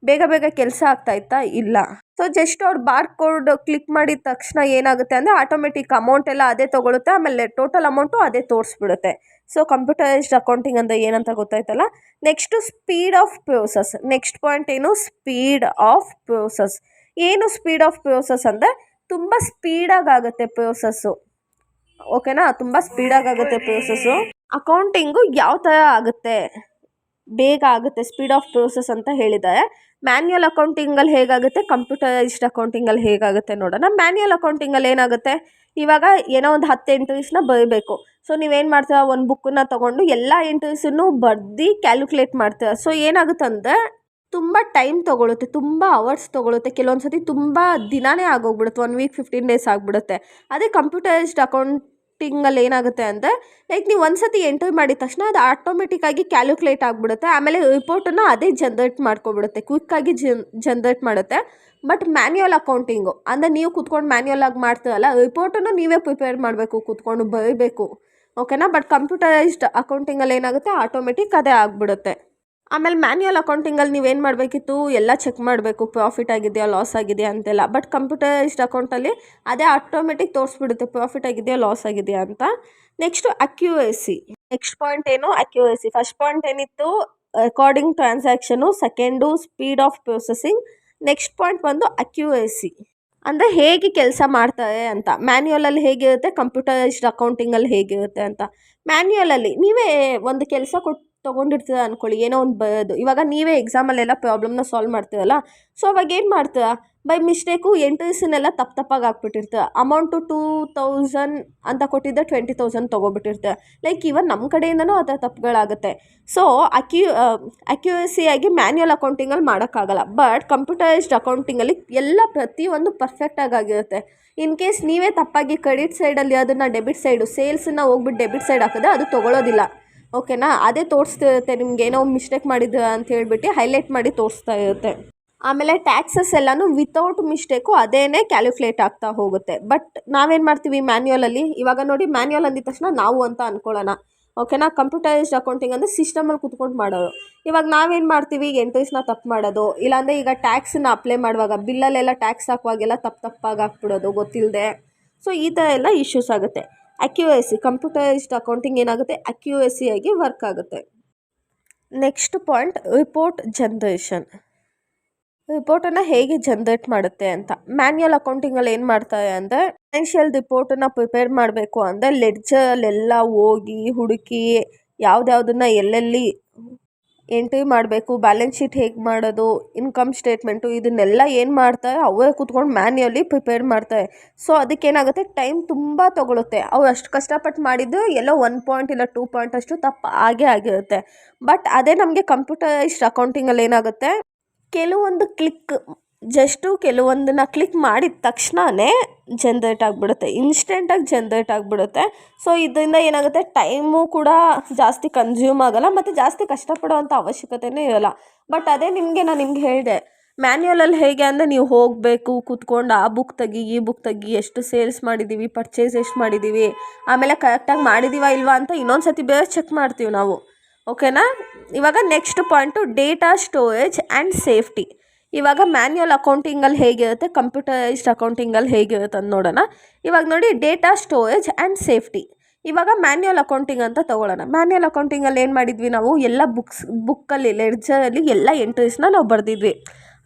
ಬೇಗ ಬೇಗ ಕೆಲಸ ಆಗ್ತಾಯಿತ್ತಾ? ಇಲ್ಲ. ಸೊ ಜಸ್ಟ್ ಅವ್ರು ಬಾರ್ಕೋಡ್ ಕ್ಲಿಕ್ ಮಾಡಿದ ತಕ್ಷಣ ಏನಾಗುತ್ತೆ ಅಂದರೆ ಆಟೋಮೆಟಿಕ್ ಅಮೌಂಟ್ ಎಲ್ಲ ಅದೇ ತೊಗೊಳುತ್ತೆ, ಆಮೇಲೆ ಟೋಟಲ್ ಅಮೌಂಟು ಅದೇ ತೋರಿಸ್ಬಿಡುತ್ತೆ. ಸೊ ಕಂಪ್ಯೂಟರೈಸ್ಡ್ ಅಕೌಂಟಿಂಗ್ ಅಂದರೆ ಏನಂತ ಗೊತ್ತಾಯ್ತಲ್ಲ. Next speed of process. Next point ಏನು, ಸ್ಪೀಡ್ ಆಫ್ ಪ್ರೋಸೆಸ್. ಏನು ಸ್ಪೀಡ್ ಆಫ್ ಪ್ರೋಸೆಸ್ ಅಂದರೆ ತುಂಬ ಸ್ಪೀಡಾಗಿ ಆಗುತ್ತೆ ಪ್ರೋಸೆಸ್ಸು. ಓಕೆನಾ, ತುಂಬ ಸ್ಪೀಡಾಗಿ ಆಗುತ್ತೆ ಪ್ರೋಸೆಸ್ಸು. ಅಕೌಂಟಿಂಗು ಯಾವ ಥರ ಆಗುತ್ತೆ, ಬೇಗ ಆಗುತ್ತೆ, ಸ್ಪೀಡ್ ಆಫ್ ಪ್ರೋಸೆಸ್ ಅಂತ ಹೇಳಿದ್ದಾರೆ. ಮ್ಯಾನ್ಯುಯಲ್ ಅಕೌಂಟಿಂಗಲ್ಲಿ ಹೇಗಾಗುತ್ತೆ, ಕಂಪ್ಯೂಟರೈಸ್ಡ್ ಅಕೌಂಟಿಂಗಲ್ಲಿ ಹೇಗಾಗುತ್ತೆ ನೋಡೋಣ. ಮ್ಯಾನ್ಯುಯಲ್ ಅಕೌಂಟಿಂಗಲ್ಲಿ ಏನಾಗುತ್ತೆ, ಇವಾಗ ಏನೋ ಒಂದು 10 ಎಂಟ್ರೀಸ್ನ ಬರೀಬೇಕು. ಸೊ ನೀವೇನು ಮಾಡ್ತೀರಾ, ಒಂದು ಬುಕ್ಕನ್ನ ತೊಗೊಂಡು ಎಲ್ಲ ಎಂಟ್ರೀಸನ್ನು ಬರ್ದು ಕ್ಯಾಲ್ಕುಲೇಟ್ ಮಾಡ್ತೀರಾ. ಸೊ ಏನಾಗುತ್ತಂದರೆ ತುಂಬ ಟೈಮ್ ತೊಗೊಳುತ್ತೆ, ತುಂಬ ಅವರ್ಸ್ ತೊಗೊಳುತ್ತೆ, ಕೆಲವೊಂದು ಸತಿ ತುಂಬ ದಿನವೇ ಆಗೋಗ್ಬಿಡುತ್ತೆ, 1 ವೀಕ್ 15 ಡೇಸ್ ಆಗಿಬಿಡುತ್ತೆ. ಅದೇ ಕಂಪ್ಯೂಟರೈಸ್ಡ್ ಅಕೌಂಟಿಂಗಲ್ಲಿ ಏನಾಗುತ್ತೆ ಅಂದರೆ ಲೈಕ್ ನೀವು ಒಂದು ಸತಿ ಎಂಟ್ರಿ ಮಾಡಿದ ತಕ್ಷಣ ಅದು ಆಟೋಮೆಟಿಕ್ಕಾಗಿ ಕ್ಯಾಲ್ಕುಲೇಟ್ ಆಗಿಬಿಡುತ್ತೆ, ಆಮೇಲೆ ರಿಪೋರ್ಟನ್ನು ಅದೇ ಜನ್ರೇಟ್ ಮಾಡ್ಕೊಬಿಡುತ್ತೆ, ಕ್ವಿಕ್ಕಾಗಿ ಜನ್ರೇಟ್ ಮಾಡುತ್ತೆ. ಬಟ್ ಮ್ಯಾನ್ಯುಯಲ್ ಅಕೌಂಟಿಂಗು ಅಂದರೆ ನೀವು ಕೂತ್ಕೊಂಡು ಮ್ಯಾನ್ಯುಯಲ್ ಆಗಿ ಮಾಡ್ತೀರಲ್ಲ, ರಿಪೋರ್ಟನ್ನು ನೀವೇ ಪ್ರಿಪೇರ್ ಮಾಡಬೇಕು, ಕೂತ್ಕೊಂಡು ಬರೀಬೇಕು. ಓಕೆನಾ. ಬಟ್ ಕಂಪ್ಯೂಟರೈಸ್ಡ್ ಅಕೌಂಟಿಂಗಲ್ಲಿ ಏನಾಗುತ್ತೆ, ಆಟೋಮೆಟಿಕ್ ಅದೇ ಆಗಿಬಿಡುತ್ತೆ. ಆಮೇಲೆ ಮ್ಯಾನ್ಯುಯಲ್ ಅಕೌಂಟಿಂಗಲ್ಲಿ ನೀವೇನು ಮಾಡಬೇಕಿತ್ತು, ಎಲ್ಲ ಚೆಕ್ ಮಾಡಬೇಕು, ಪ್ರಾಫಿಟ್ ಆಗಿದೆಯಾ ಲಾಸ್ ಆಗಿದೆಯಾ ಅಂತೆಲ್ಲ. ಬಟ್ ಕಂಪ್ಯೂಟರೈಸ್ಡ್ ಅಕೌಂಟಲ್ಲಿ ಅದೇ ಆಟೋಮೆಟಿಕ್ ತೋರಿಸ್ಬಿಡುತ್ತೆ ಪ್ರಾಫಿಟ್ ಆಗಿದೆಯಾ ಲಾಸ್ ಆಗಿದೆಯಾ ಅಂತ. Next accuracy. ನೆಕ್ಸ್ಟ್ ಪಾಯಿಂಟ್ ಏನು, ಅಕ್ಯುರೇಸಿ. ಫಸ್ಟ್ ಪಾಯಿಂಟ್ ಏನಿತ್ತು, recording transaction. Second speed of processing. Next point ಬಂದು ಅಕ್ಯುರೇಸಿ, ಅಂದರೆ ಹೇಗೆ ಕೆಲಸ ಮಾಡ್ತಾರೆ ಅಂತ. ಮ್ಯಾನ್ಯುಯಲಲ್ಲಿ ಹೇಗಿರುತ್ತೆ, ಕಂಪ್ಯೂಟರೈಸ್ಡ್ ಅಕೌಂಟಿಂಗಲ್ಲಿ ಹೇಗಿರುತ್ತೆ ಅಂತ. ಮ್ಯಾನ್ಯುಯಲಲ್ಲಿ ನೀವೇ ಒಂದು ಕೆಲಸ ತೊಗೊಂಡಿರ್ತೀರ ಅಂದ್ಕೊಳ್ಳಿ, ಏನೋ ಒಂದು ಬರೋದು. ಇವಾಗ ನೀವೇ ಎಕ್ಸಾಮಲ್ಲೆಲ್ಲ ಪ್ರಾಬ್ಲಮ್ನ ಸಾಲ್ವ್ ಮಾಡ್ತೀರಲ್ಲ, ಸೊ ಅವಾಗ ಏನು ಮಾಡ್ತೀರಾ, ಬೈ ಮಿಸ್ಟೇಕು ಎಂಟ್ರೀಸನ್ನೆಲ್ಲ ತಪ್ಪಾಗಿ ಹಾಕ್ಬಿಟ್ಟಿರ್ತೀರ. ಅಮೌಂಟು 2000 ಅಂತ ಕೊಟ್ಟಿದ್ದೆ 20,000 ತೊಗೊಬಿಟ್ಟಿರ್ತೀರ. ಲೈಕ್ ಇವನ್ ನಮ್ಮ ಕಡೆಯಿಂದನೂ ಆ ಥರ ತಪ್ಪುಗಳಾಗುತ್ತೆ. ಸೊ ಅಕ್ಯುರೇಸಿಯಾಗಿ ಮ್ಯಾನ್ಯುಯಲ್ ಅಕೌಂಟಿಂಗಲ್ಲಿ ಮಾಡೋಕ್ಕಾಗಲ್ಲ. ಬಟ್ ಕಂಪ್ಯೂಟರೈಸ್ಡ್ ಅಕೌಂಟಿಂಗಲ್ಲಿ ಎಲ್ಲ ಪ್ರತಿಯೊಂದು ಪರ್ಫೆಕ್ಟಾಗಿ ಆಗಿರುತ್ತೆ. ಇನ್ ಕೇಸ್ ನೀವೇ ತಪ್ಪಾಗಿ ಕ್ರೆಡಿಟ್ ಸೈಡಲ್ಲಿ ಅದನ್ನು ಡೆಬಿಟ್ ಸೈಡು ಸೇಲ್ಸನ್ನು ಹೋಗ್ಬಿಟ್ಟು ಡೆಬಿಟ್ ಸೈಡ್ ಹಾಕಿದ್ರೆ ಅದು ತೊಗೊಳ್ಳೋದಿಲ್ಲ. ಓಕೆನಾ, ಅದೇ ತೋರಿಸ್ತಿರುತ್ತೆ ನಿಮ್ಗೆ ಏನೋ ಮಿಸ್ಟೇಕ್ ಮಾಡಿದ್ದು ಅಂತ ಹೇಳ್ಬಿಟ್ಟು ಹೈಲೈಟ್ ಮಾಡಿ ತೋರಿಸ್ತಾ ಇರುತ್ತೆ. ಆಮೇಲೆ ಟ್ಯಾಕ್ಸಸ್ ಎಲ್ಲನೂ ವಿತೌಟ್ ಮಿಸ್ಟೇಕು ಅದೇನೇ ಕ್ಯಾಲ್ಕುಲೇಟ್ ಆಗ್ತಾ ಹೋಗುತ್ತೆ. ಬಟ್ ನಾವೇನು ಮಾಡ್ತೀವಿ ಮ್ಯಾನ್ಯುಯಲಲ್ಲಿ, ಇವಾಗ ನೋಡಿ ಮ್ಯಾನ್ಯುಯಲ್ ಅಂದಿದ ತಕ್ಷಣ ನಾವು ಅಂತ ಅಂದ್ಕೊಳ್ಳೋಣ. ಓಕೆನಾ. ಕಂಪ್ಯೂಟರೈಸ್ಡ್ ಅಕೌಂಟಿಂಗ್ ಅಂದರೆ ಸಿಸ್ಟಮಲ್ಲಿ ಕುತ್ಕೊಂಡು ಮಾಡೋದು. ಇವಾಗ ನಾವೇನು ಮಾಡ್ತೀವಿ, ಎಂಟ್ರೀಸ್ನ ತಪ್ಪು ಮಾಡೋದು, ಇಲ್ಲಾಂದರೆ ಈಗ ಟ್ಯಾಕ್ಸನ್ನ ಅಪ್ಲೈ ಮಾಡುವಾಗ ಬಿಲ್ಲಲ್ಲೆಲ್ಲ ಟ್ಯಾಕ್ಸ್ ಹಾಕುವಾಗೆಲ್ಲ ತಪ್ಪಾಗಿ ಹಾಕ್ಬಿಡೋದು ಗೊತ್ತಿಲ್ಲದೆ. ಸೊ ಈ ಥರ ಎಲ್ಲ ಇಶ್ಯೂಸ್ ಆಗುತ್ತೆ. ಅಕ್ಯುರೇಸಿ, ಕಂಪ್ಯೂಟರೈಸ್ಡ್ ಅಕೌಂಟಿಂಗ್ ಏನಾಗುತ್ತೆ, ಅಕ್ಯುರೇಸಿಯಾಗಿ ವರ್ಕ್ ಆಗುತ್ತೆ. Next point, report generation. ರಿಪೋರ್ಟನ್ನು ಹೇಗೆ ಜನ್ರೇಟ್ ಮಾಡುತ್ತೆ ಅಂತ. ಮ್ಯಾನ್ಯುಯಲ್ ಅಕೌಂಟಿಂಗಲ್ಲಿ ಏನು ಮಾಡ್ತಾರೆ ಅಂದರೆ ಫೈನಾನ್ಷಿಯಲ್ ರಿಪೋರ್ಟನ್ನು ಪ್ರಿಪೇರ್ ಮಾಡಬೇಕು ಅಂದರೆ ಲೆಡ್ಜರಲ್ಲೆಲ್ಲ ಹೋಗಿ ಹುಡುಕಿ ಯಾವುದ್ಯಾವುದನ್ನು ಎಲ್ಲೆಲ್ಲಿ ಎಂಟ್ರಿ ಮಾಡಬೇಕು, ಬ್ಯಾಲೆನ್ಸ್ ಶೀಟ್ ಹೇಗೆ ಮಾಡೋದು, ಇನ್ಕಮ್ ಸ್ಟೇಟ್ಮೆಂಟು, ಇದನ್ನೆಲ್ಲ ಏನು ಮಾಡ್ತಾರೆ, ಅವರೇ ಕೂತ್ಕೊಂಡು ಮ್ಯಾನ್ಯುಯಲಿ ಪ್ರಿಪೇರ್ ಮಾಡ್ತಾರೆ. ಸೊ ಅದಕ್ಕೇನಾಗುತ್ತೆ, ಟೈಮ್ ತುಂಬ ತೊಗೊಳುತ್ತೆ. ಅವ್ರು ಅಷ್ಟು ಕಷ್ಟಪಟ್ಟು ಮಾಡಿದ್ದು ಎಲ್ಲೋ 1 ಪಾಯಿಂಟ್ ಇಲ್ಲ 2 ಪಾಯಿಂಟ್ ಅಷ್ಟು ತಪ್ಪು ಆಗಿರುತ್ತೆ. ಬಟ್ ಅದೇ ನಮಗೆ ಕಂಪ್ಯೂಟರೈಸ್ಡ್ ಅಕೌಂಟಿಂಗಲ್ಲಿ ಏನಾಗುತ್ತೆ, ಕೆಲವೊಂದು ಕೆಲವೊಂದನ್ನು ಕ್ಲಿಕ್ ಮಾಡಿದ ತಕ್ಷಣವೇ ಜನ್ರೇಟ್ ಆಗಿಬಿಡುತ್ತೆ, ಇನ್ಸ್ಟೆಂಟಾಗಿ ಜನ್ರೇಟ್ ಆಗಿಬಿಡುತ್ತೆ. ಸೊ ಇದರಿಂದ ಏನಾಗುತ್ತೆ, ಟೈಮು ಕೂಡ ಜಾಸ್ತಿ ಕನ್ಸ್ಯೂಮ್ ಆಗೋಲ್ಲ ಮತ್ತು ಜಾಸ್ತಿ ಕಷ್ಟಪಡುವಂಥ ಅವಶ್ಯಕತೆಯೇ ಇರೋಲ್ಲ. ಬಟ್ ಅದೇ ನಾನು ನಿಮ್ಗೆ ಹೇಳಿದೆ, ಮ್ಯಾನ್ಯುಯಲಲ್ಲಿ ಹೇಗೆ ಅಂದರೆ ನೀವು ಹೋಗಬೇಕು, ಕೂತ್ಕೊಂಡು ಆ ಬುಕ್ ತೆಗಿ ಈ ಬುಕ್ ತೆಗಿ, ಎಷ್ಟು ಸೇಲ್ಸ್ ಮಾಡಿದ್ದೀವಿ, ಪರ್ಚೇಸ್ ಎಷ್ಟು ಮಾಡಿದ್ದೀವಿ, ಆಮೇಲೆ ಕರೆಕ್ಟಾಗಿ ಮಾಡಿದ್ದೀವಾ ಇಲ್ವಾ ಅಂತ ಇನ್ನೊಂದು ಸತಿ ಬೇರೆ ಚೆಕ್ ಮಾಡ್ತೀವಿ ನಾವು. ಓಕೆನಾ. ಇವಾಗ next point, data storage and safety. ಇವಾಗ ಮ್ಯಾನ್ಯುಯಲ್ ಅಕೌಂಟಿಂಗಲ್ಲಿ ಹೇಗಿರುತ್ತೆ, ಕಂಪ್ಯೂಟರೈಸ್ಡ್ ಅಕೌಂಟಿಂಗಲ್ಲಿ ಹೇಗಿರುತ್ತೆ ಅಂತ ನೋಡೋಣ. ಇವಾಗ ನೋಡಿ, ಡೇಟಾ ಸ್ಟೋರೇಜ್ ಆ್ಯಂಡ್ ಸೇಫ್ಟಿ. ಇವಾಗ ಮ್ಯಾನ್ಯುಯಲ್ ಅಕೌಂಟಿಂಗ್ ಅಂತ ತೊಗೊಳ್ಳೋಣ. ಮ್ಯಾನ್ಯುಯಲ್ ಅಕೌಂಟಿಂಗಲ್ಲಿ ಏನು ಮಾಡಿದ್ವಿ ನಾವು, ಎಲ್ಲ ಬುಕ್ಕಲ್ಲಿ ಲೆಡ್ಜರಲ್ಲಿ ಎಲ್ಲ ಎಂಟ್ರೀಸ್ನ ನಾವು ಬರೆದಿದ್ವಿ.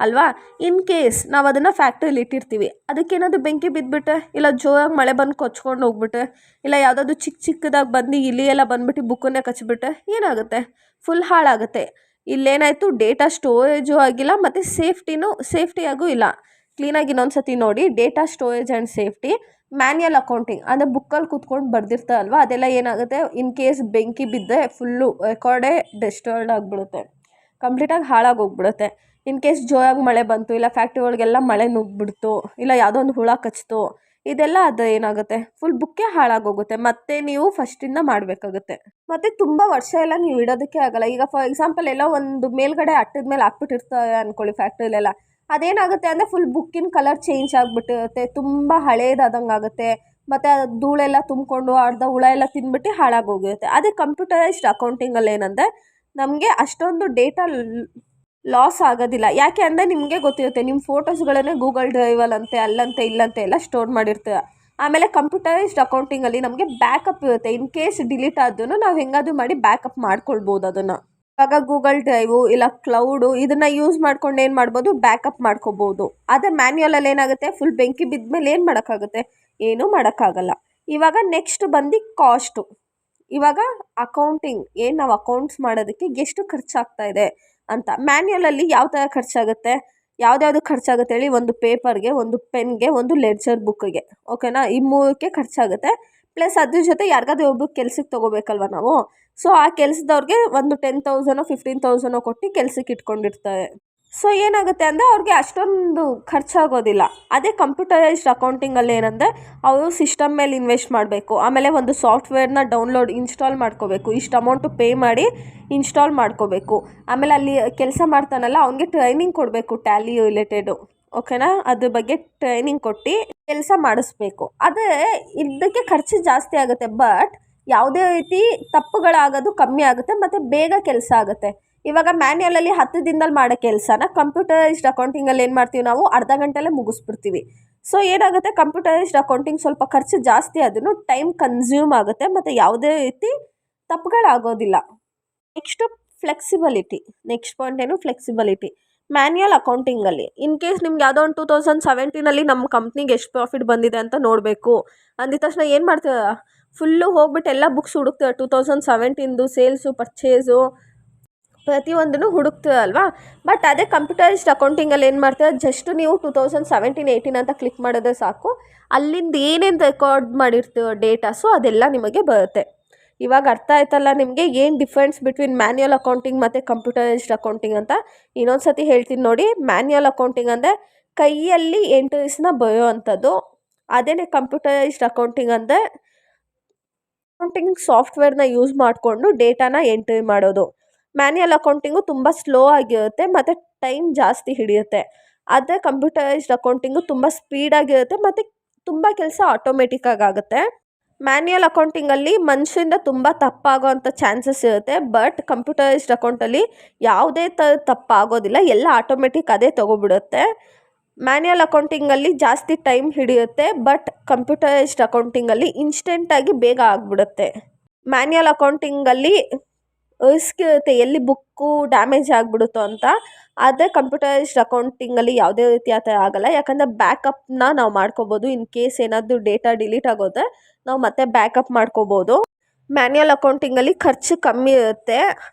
ಅಲ್ವಾ. ಇನ್ ಕೇಸ್ ನಾವು ಅದನ್ನು ಫ್ಯಾಕ್ಟ್ರಿಲಿ ಇಟ್ಟಿರ್ತೀವಿ, ಅದಕ್ಕೇನಾದರೂ ಬೆಂಕಿ ಬಿದ್ದುಬಿಟ್ಟೆ, ಇಲ್ಲ ಜೋರಾಗಿ ಮಳೆ ಬಂದು ಕೊಚ್ಕೊಂಡು ಹೋಗ್ಬಿಟ್ಟೆ, ಇಲ್ಲ ಯಾವುದಾದ್ರು ಚಿಕ್ಕ ಚಿಕ್ಕದಾಗಿ ಬಂದು ಇಲಿ ಎಲ್ಲ ಬಂದುಬಿಟ್ಟು ಬುಕ್ಕನ್ನೇ ಕಚ್ಚಿಬಿಟ್ಟೆ, ಏನಾಗುತ್ತೆ? ಫುಲ್ ಹಾಳಾಗುತ್ತೆ. ಇಲ್ಲೇನಾಯಿತು, ಡೇಟಾ ಸ್ಟೋರೇಜು ಆಗಿಲ್ಲ ಮತ್ತು ಸೇಫ್ಟಿಯಾಗೂ ಇಲ್ಲ. ಕ್ಲೀನಾಗಿ ಇನ್ನೊಂದು ಸತಿ ನೋಡಿ, data storage and safety, manual accounting ಅಂದರೆ ಬುಕ್ಕಲ್ಲಿ ಕೂತ್ಕೊಂಡು ಬರ್ದಿರ್ತಾರಲ್ವ, ಅದೆಲ್ಲ ಏನಾಗುತ್ತೆ, ಇನ್ ಕೇಸ್ ಬೆಂಕಿ ಬಿದ್ದರೆ ಫುಲ್ಲು ರೆಕಾರ್ಡೇ ಡಿಸ್ಟರ್ಡ್ ಆಗಿಬಿಡುತ್ತೆ, ಕಂಪ್ಲೀಟಾಗಿ ಹಾಳಾಗೋಗ್ಬಿಡುತ್ತೆ. ಇನ್ ಕೇಸ್ ಜೋರಾಗಿ ಮಳೆ ಬಂತು, ಇಲ್ಲ ಫ್ಯಾಕ್ಟ್ರಿ ಒಳಗೆಲ್ಲ ಮಳೆ ನುಗ್ಗಿಬಿಡ್ತು, ಇಲ್ಲ ಯಾವುದೋ ಒಂದು ಹುಳ ಕಚ್ಚಿತು, ಇದೆಲ್ಲ ಅದು ಏನಾಗುತ್ತೆ, ಫುಲ್ ಬುಕ್ಕೇ ಹಾಳಾಗೋಗುತ್ತೆ. ಮತ್ತೆ ನೀವು ಫಸ್ಟಿಂದ ಮಾಡಬೇಕಾಗುತ್ತೆ. ಮತ್ತು ತುಂಬ ವರ್ಷ ಎಲ್ಲ ನೀವು ಇಡೋದಕ್ಕೆ ಆಗೋಲ್ಲ. ಈಗ ಫಾರ್ ಎಕ್ಸಾಂಪಲ್ ಎಲ್ಲೋ ಒಂದು ಮೇಲ್ಗಡೆ ಅಟ್ಟದ ಮೇಲೆ ಹಾಕ್ಬಿಟ್ಟಿರ್ತಾರೆ ಅಂದ್ಕೊಳ್ಳಿ ಫ್ಯಾಕ್ಟ್ರಿಲೆಲ್ಲ, ಅದೇನಾಗುತ್ತೆ ಅಂದರೆ ಫುಲ್ ಬುಕ್ಕಿನ ಕಲರ್ ಚೇಂಜ್ ಆಗಿಬಿಟ್ಟಿರುತ್ತೆ, ತುಂಬ ಹಳೇದಾದಂಗೆ ಆಗುತ್ತೆ, ಮತ್ತು ಅದು ಧೂಳೆಲ್ಲ ತುಂಬಿಕೊಂಡು ಅರ್ಧ ಹುಳ ಎಲ್ಲ ತಿಂದ್ಬಿಟ್ಟು ಹಾಳಾಗೋಗಿರುತ್ತೆ. ಅದೇ ಕಂಪ್ಯೂಟರೈಸ್ಡ್ ಅಕೌಂಟಿಂಗಲ್ಲಿ ಏನಂದರೆ ನಮಗೆ ಅಷ್ಟೊಂದು ಡೇಟಾ ಲಾಸ್ ಆಗೋದಿಲ್ಲ. ಯಾಕೆ ಅಂದರೆ ನಿಮಗೆ ಗೊತ್ತಿರುತ್ತೆ, ನಿಮ್ಮ ಫೋಟೋಸ್ಗಳನ್ನೇ ಗೂಗಲ್ ಡ್ರೈವಲ್ಲಂತೆ ಅಲ್ಲಂತೆ ಇಲ್ಲಂತೆ ಎಲ್ಲ ಸ್ಟೋರ್ ಮಾಡಿರ್ತೀರ. ಆಮೇಲೆ ಕಂಪ್ಯೂಟರೈಸ್ಡ್ ಅಕೌಂಟಿಂಗಲ್ಲಿ ನಮಗೆ ಬ್ಯಾಕಪ್ ಇರುತ್ತೆ. ಇನ್ ಕೇಸ್ ಡಿಲೀಟ್ ಆದ್ರೂ ನಾವು ಹೆಂಗಾದ್ರೂ ಮಾಡಿ ಬ್ಯಾಕಪ್ ಮಾಡ್ಕೊಳ್ಬೋದು ಅದನ್ನು. ಇವಾಗ ಗೂಗಲ್ ಡ್ರೈವು ಇಲ್ಲ ಕ್ಲೌಡು ಇದನ್ನು ಯೂಸ್ ಮಾಡ್ಕೊಂಡು ಏನು ಮಾಡ್ಬೋದು, ಬ್ಯಾಕಪ್ ಮಾಡ್ಕೋಬೋದು. ಅದೇ ಮ್ಯಾನ್ಯುಯಲಲ್ಲಿ ಏನಾಗುತ್ತೆ, ಫುಲ್ ಬೆಂಕಿ ಬಿದ್ದ ಮೇಲೆ ಏನು ಮಾಡೋಕ್ಕಾಗುತ್ತೆ, ಏನೂ ಮಾಡೋಕ್ಕಾಗಲ್ಲ. ಇವಾಗ ನೆಕ್ಸ್ಟ್ ಬಂದು ಕಾಸ್ಟು. ಇವಾಗ ಅಕೌಂಟಿಂಗ್ ಏನು ನಾವು ಅಕೌಂಟ್ಸ್ ಮಾಡೋದಕ್ಕೆ ಎಷ್ಟು ಖರ್ಚಾಗ್ತಾ ಇದೆ ಅಂತ. ಮ್ಯಾನ್ಯುಯಲಲ್ಲಿ ಯಾವ ಥರ ಖರ್ಚಾಗುತ್ತೆ, ಯಾವ್ದ್ಯಾವುದು ಖರ್ಚಾಗುತ್ತೆ ಹೇಳಿ, ಒಂದು ಪೇಪರ್ಗೆ, ಒಂದು ಪೆನ್ಗೆ, ಒಂದು ಲೆಡ್ಜರ್ ಬುಕ್ಗೆ, ಓಕೆನಾ, ಈ ಮೂರಕ್ಕೆ ಖರ್ಚಾಗುತ್ತೆ. ಪ್ಲಸ್ ಅದ್ರ ಜೊತೆ ಯಾರಿಗಾದ್ರೂ ಒಬ್ಬರು ಕೆಲ್ಸಕ್ಕೆ ತೊಗೋಬೇಕಲ್ವ ನಾವು, ಸೊ ಆ ಕೆಲಸದವ್ರಿಗೆ ಒಂದು 10,000 15,000 ಕೊಟ್ಟು ಕೆಲ್ಸಕ್ಕೆ ಇಟ್ಕೊಂಡಿರ್ತಾರೆ. ಸೊ ಏನಾಗುತ್ತೆ ಅಂದರೆ ಅವ್ರಿಗೆ ಅಷ್ಟೊಂದು ಖರ್ಚಾಗೋದಿಲ್ಲ. ಅದೇ ಕಂಪ್ಯೂಟರೈಸ್ಡ್ ಅಕೌಂಟಿಂಗಲ್ಲಿ ಏನಂದರೆ ಅವರು ಸಿಸ್ಟಮ್ ಮೇಲೆ ಇನ್ವೆಸ್ಟ್ ಮಾಡಬೇಕು, ಆಮೇಲೆ ಒಂದು ಸಾಫ್ಟ್ವೇರ್ನ ಇನ್ಸ್ಟಾಲ್ ಮಾಡ್ಕೋಬೇಕು, ಇಷ್ಟು ಅಮೌಂಟು ಪೇ ಮಾಡಿ ಇನ್ಸ್ಟಾಲ್ ಮಾಡ್ಕೋಬೇಕು, ಆಮೇಲೆ ಅಲ್ಲಿ ಕೆಲಸ ಮಾಡ್ತಾನಲ್ಲ ಅವನಿಗೆ ಟ್ರೈನಿಂಗ್ ಕೊಡಬೇಕು ಟ್ಯಾಲಿ ರಿಲೇಟೆಡು, ಓಕೆನಾ, ಅದ್ರ ಬಗ್ಗೆ ಟ್ರೈನಿಂಗ್ ಕೊಟ್ಟು ಕೆಲಸ ಮಾಡಿಸ್ಬೇಕು. ಅದೇ ಇದಕ್ಕೆ ಖರ್ಚು ಜಾಸ್ತಿ ಆಗುತ್ತೆ, ಬಟ್ ಯಾವುದೇ ರೀತಿ ತಪ್ಪುಗಳಾಗೋದು ಕಮ್ಮಿ ಆಗುತ್ತೆ ಮತ್ತು ಬೇಗ ಕೆಲಸ ಆಗುತ್ತೆ. ಇವಾಗ ಮ್ಯಾನ್ಯುಯಲಲ್ಲಿ 10 ದಿನದಲ್ಲಿ ಮಾಡೋ ಕೆಲಸನ ಕಂಪ್ಯೂಟರೈಸ್ಡ್ ಅಕೌಂಟಿಂಗಲ್ಲಿ ಏನು ಮಾಡ್ತೀವಿ, ನಾವು ಅರ್ಧ ಗಂಟೆಲೇ ಮುಗಿಸ್ಬಿಡ್ತೀವಿ. ಸೊ ಏನಾಗುತ್ತೆ, ಕಂಪ್ಯೂಟರೈಸ್ಡ್ ಅಕೌಂಟಿಂಗ್ ಸ್ವಲ್ಪ ಖರ್ಚು ಜಾಸ್ತಿ ಆದ್ರೂ ಟೈಮ್ ಕನ್ಸ್ಯೂಮ್ ಆಗುತ್ತೆ ಮತ್ತು ಯಾವುದೇ ರೀತಿ ತಪ್ಪುಗಳಾಗೋದಿಲ್ಲ. Next flexibility. ನೆಕ್ಸ್ಟ್ ಪಾಯಿಂಟ್ ಏನು, ಫ್ಲೆಕ್ಸಿಬಿಲಿಟಿ. ಮ್ಯಾನ್ಯುಯಲ್ ಅಕೌಂಟಿಂಗಲ್ಲಿ ಇನ್ ಕೇಸ್ ನಿಮ್ಗೆ ಯಾವುದೋ ಒಂದು 2017 ನಮ್ಮ ಕಂಪ್ನಿಗೆ ಎಷ್ಟು ಪ್ರಾಫಿಟ್ ಬಂದಿದೆ ಅಂತ ನೋಡಬೇಕು ಅಂದಿದ ತಕ್ಷಣ ಏನು ಮಾಡ್ತೀರಾ, ಫುಲ್ಲು ಹೋಗ್ಬಿಟ್ಟು ಎಲ್ಲ ಬುಕ್ಸ್ ಹುಡುಕ್ತೀರ, 2017 ಸೇಲ್ಸು ಪರ್ಚೇಸು ಪ್ರತಿಯೊಂದನ್ನು ಹುಡುಕ್ತೀರಲ್ವಾ. ಬಟ್ ಅದೇ ಕಂಪ್ಯೂಟರೈಸ್ಡ್ ಅಕೌಂಟಿಂಗಲ್ಲಿ ಏನು ಮಾಡ್ತೀರ, ಜಸ್ಟ್ ನೀವು 2017-18 ಅಂತ ಕ್ಲಿಕ್ ಮಾಡಿದ್ರೆ ಸಾಕು, ಅಲ್ಲಿಂದ ಏನೇನು ರೆಕಾರ್ಡ್ ಮಾಡಿರ್ತೀರೋ ಡೇಟಾಸು ಅದೆಲ್ಲ ನಿಮಗೆ ಬರುತ್ತೆ. ಇವಾಗ ಅರ್ಥ ಆಯ್ತಲ್ಲ ನಿಮಗೆ ಏನು ಡಿಫ್ರೆನ್ಸ್ ಬಿಟ್ವೀನ್ ಮ್ಯಾನ್ಯುಯಲ್ ಅಕೌಂಟಿಂಗ್ ಮತ್ತು ಕಂಪ್ಯೂಟರೈಸ್ಡ್ ಅಕೌಂಟಿಂಗ್ ಅಂತ. ಇನ್ನೊಂದು ಸತಿ ಹೇಳ್ತೀನಿ ನೋಡಿ, ಮ್ಯಾನ್ಯುಯಲ್ ಅಕೌಂಟಿಂಗ್ ಅಂದರೆ ಕೈಯಲ್ಲಿ ಎಂಟ್ರೀಸ್ನ ಬರೋ ಅಂಥದ್ದು. ಅದೇ ಕಂಪ್ಯೂಟರೈಸ್ಡ್ ಅಕೌಂಟಿಂಗ್ ಅಂದರೆ ಅಕೌಂಟಿಂಗ್ ಸಾಫ್ಟ್ವೇರ್ನ ಯೂಸ್ ಮಾಡಿಕೊಂಡು ಡೇಟಾನ ಎಂಟ್ರಿ ಮಾಡೋದು. ಮ್ಯಾನ್ಯುಯಲ್ ಅಕೌಂಟಿಂಗು ತುಂಬ ಸ್ಲೋ ಆಗಿರುತ್ತೆ ಮತ್ತು ಟೈಮ್ ಜಾಸ್ತಿ ಹಿಡಿಯುತ್ತೆ. ಅದೇ ಕಂಪ್ಯೂಟರೈಸ್ಡ್ ಅಕೌಂಟಿಂಗು ತುಂಬ ಸ್ಪೀಡಾಗಿರುತ್ತೆ ಮತ್ತು ತುಂಬ ಕೆಲಸ ಆಟೋಮೆಟಿಕ್ಕಾಗಿ ಆಗುತ್ತೆ. ಮ್ಯಾನ್ಯುಯಲ್ ಅಕೌಂಟಿಂಗಲ್ಲಿ ಮನುಷ್ಯರಿಂದ ತುಂಬ ತಪ್ಪಾಗೋವಂಥ ಚಾನ್ಸಸ್ ಇರುತ್ತೆ, ಬಟ್ ಕಂಪ್ಯೂಟರೈಸ್ಡ್ ಅಕೌಂಟಲ್ಲಿ ಯಾವುದೇ ಥರ ತಪ್ಪಾಗೋದಿಲ್ಲ, ಎಲ್ಲ ಆಟೋಮೆಟಿಕ್ ಅದೇ ತೊಗೊಬಿಡುತ್ತೆ. ಮ್ಯಾನ್ಯುಯಲ್ ಅಕೌಂಟಿಂಗಲ್ಲಿ ಜಾಸ್ತಿ ಟೈಮ್ ಹಿಡಿಯುತ್ತೆ, ಬಟ್ ಕಂಪ್ಯೂಟರೈಸ್ಡ್ ಅಕೌಂಟಿಂಗಲ್ಲಿ ಇನ್ಸ್ಟೆಂಟಾಗಿ ಬೇಗ ಆಗಿಬಿಡುತ್ತೆ. ಮ್ಯಾನ್ಯುಯಲ್ ಅಕೌಂಟಿಂಗಲ್ಲಿ ರಿಸ್ಕ್ ಇರುತ್ತೆ, ಎಲ್ಲಿ ಬುಕ್ಕು ಡ್ಯಾಮೇಜ್ ಆಗಿಬಿಡುತ್ತೋ ಅಂತ. ಅದೇ ಕಂಪ್ಯೂಟರೈಸ್ಡ್ ಅಕೌಂಟಿಂಗಲ್ಲಿ ಯಾವುದೇ ರೀತಿ ಆ ಥರ ಆಗೋಲ್ಲ, ಯಾಕಂದರೆ ಬ್ಯಾಕಪ್ನ ನಾವು ಮಾಡ್ಕೋಬೋದು. ಇನ್ ಕೇಸ್ ಏನಾದರೂ ಡೇಟಾ ಡಿಲೀಟ್ ಆಗೋದ್ರೆ ನಾವು ಮತ್ತೆ ಬ್ಯಾಕಪ್ ಮಾಡ್ಕೋಬೋದು. ಮ್ಯಾನ್ಯುಯಲ್ ಅಕೌಂಟಿಂಗಲ್ಲಿ ಖರ್ಚು ಕಮ್ಮಿ ಇರುತ್ತೆ,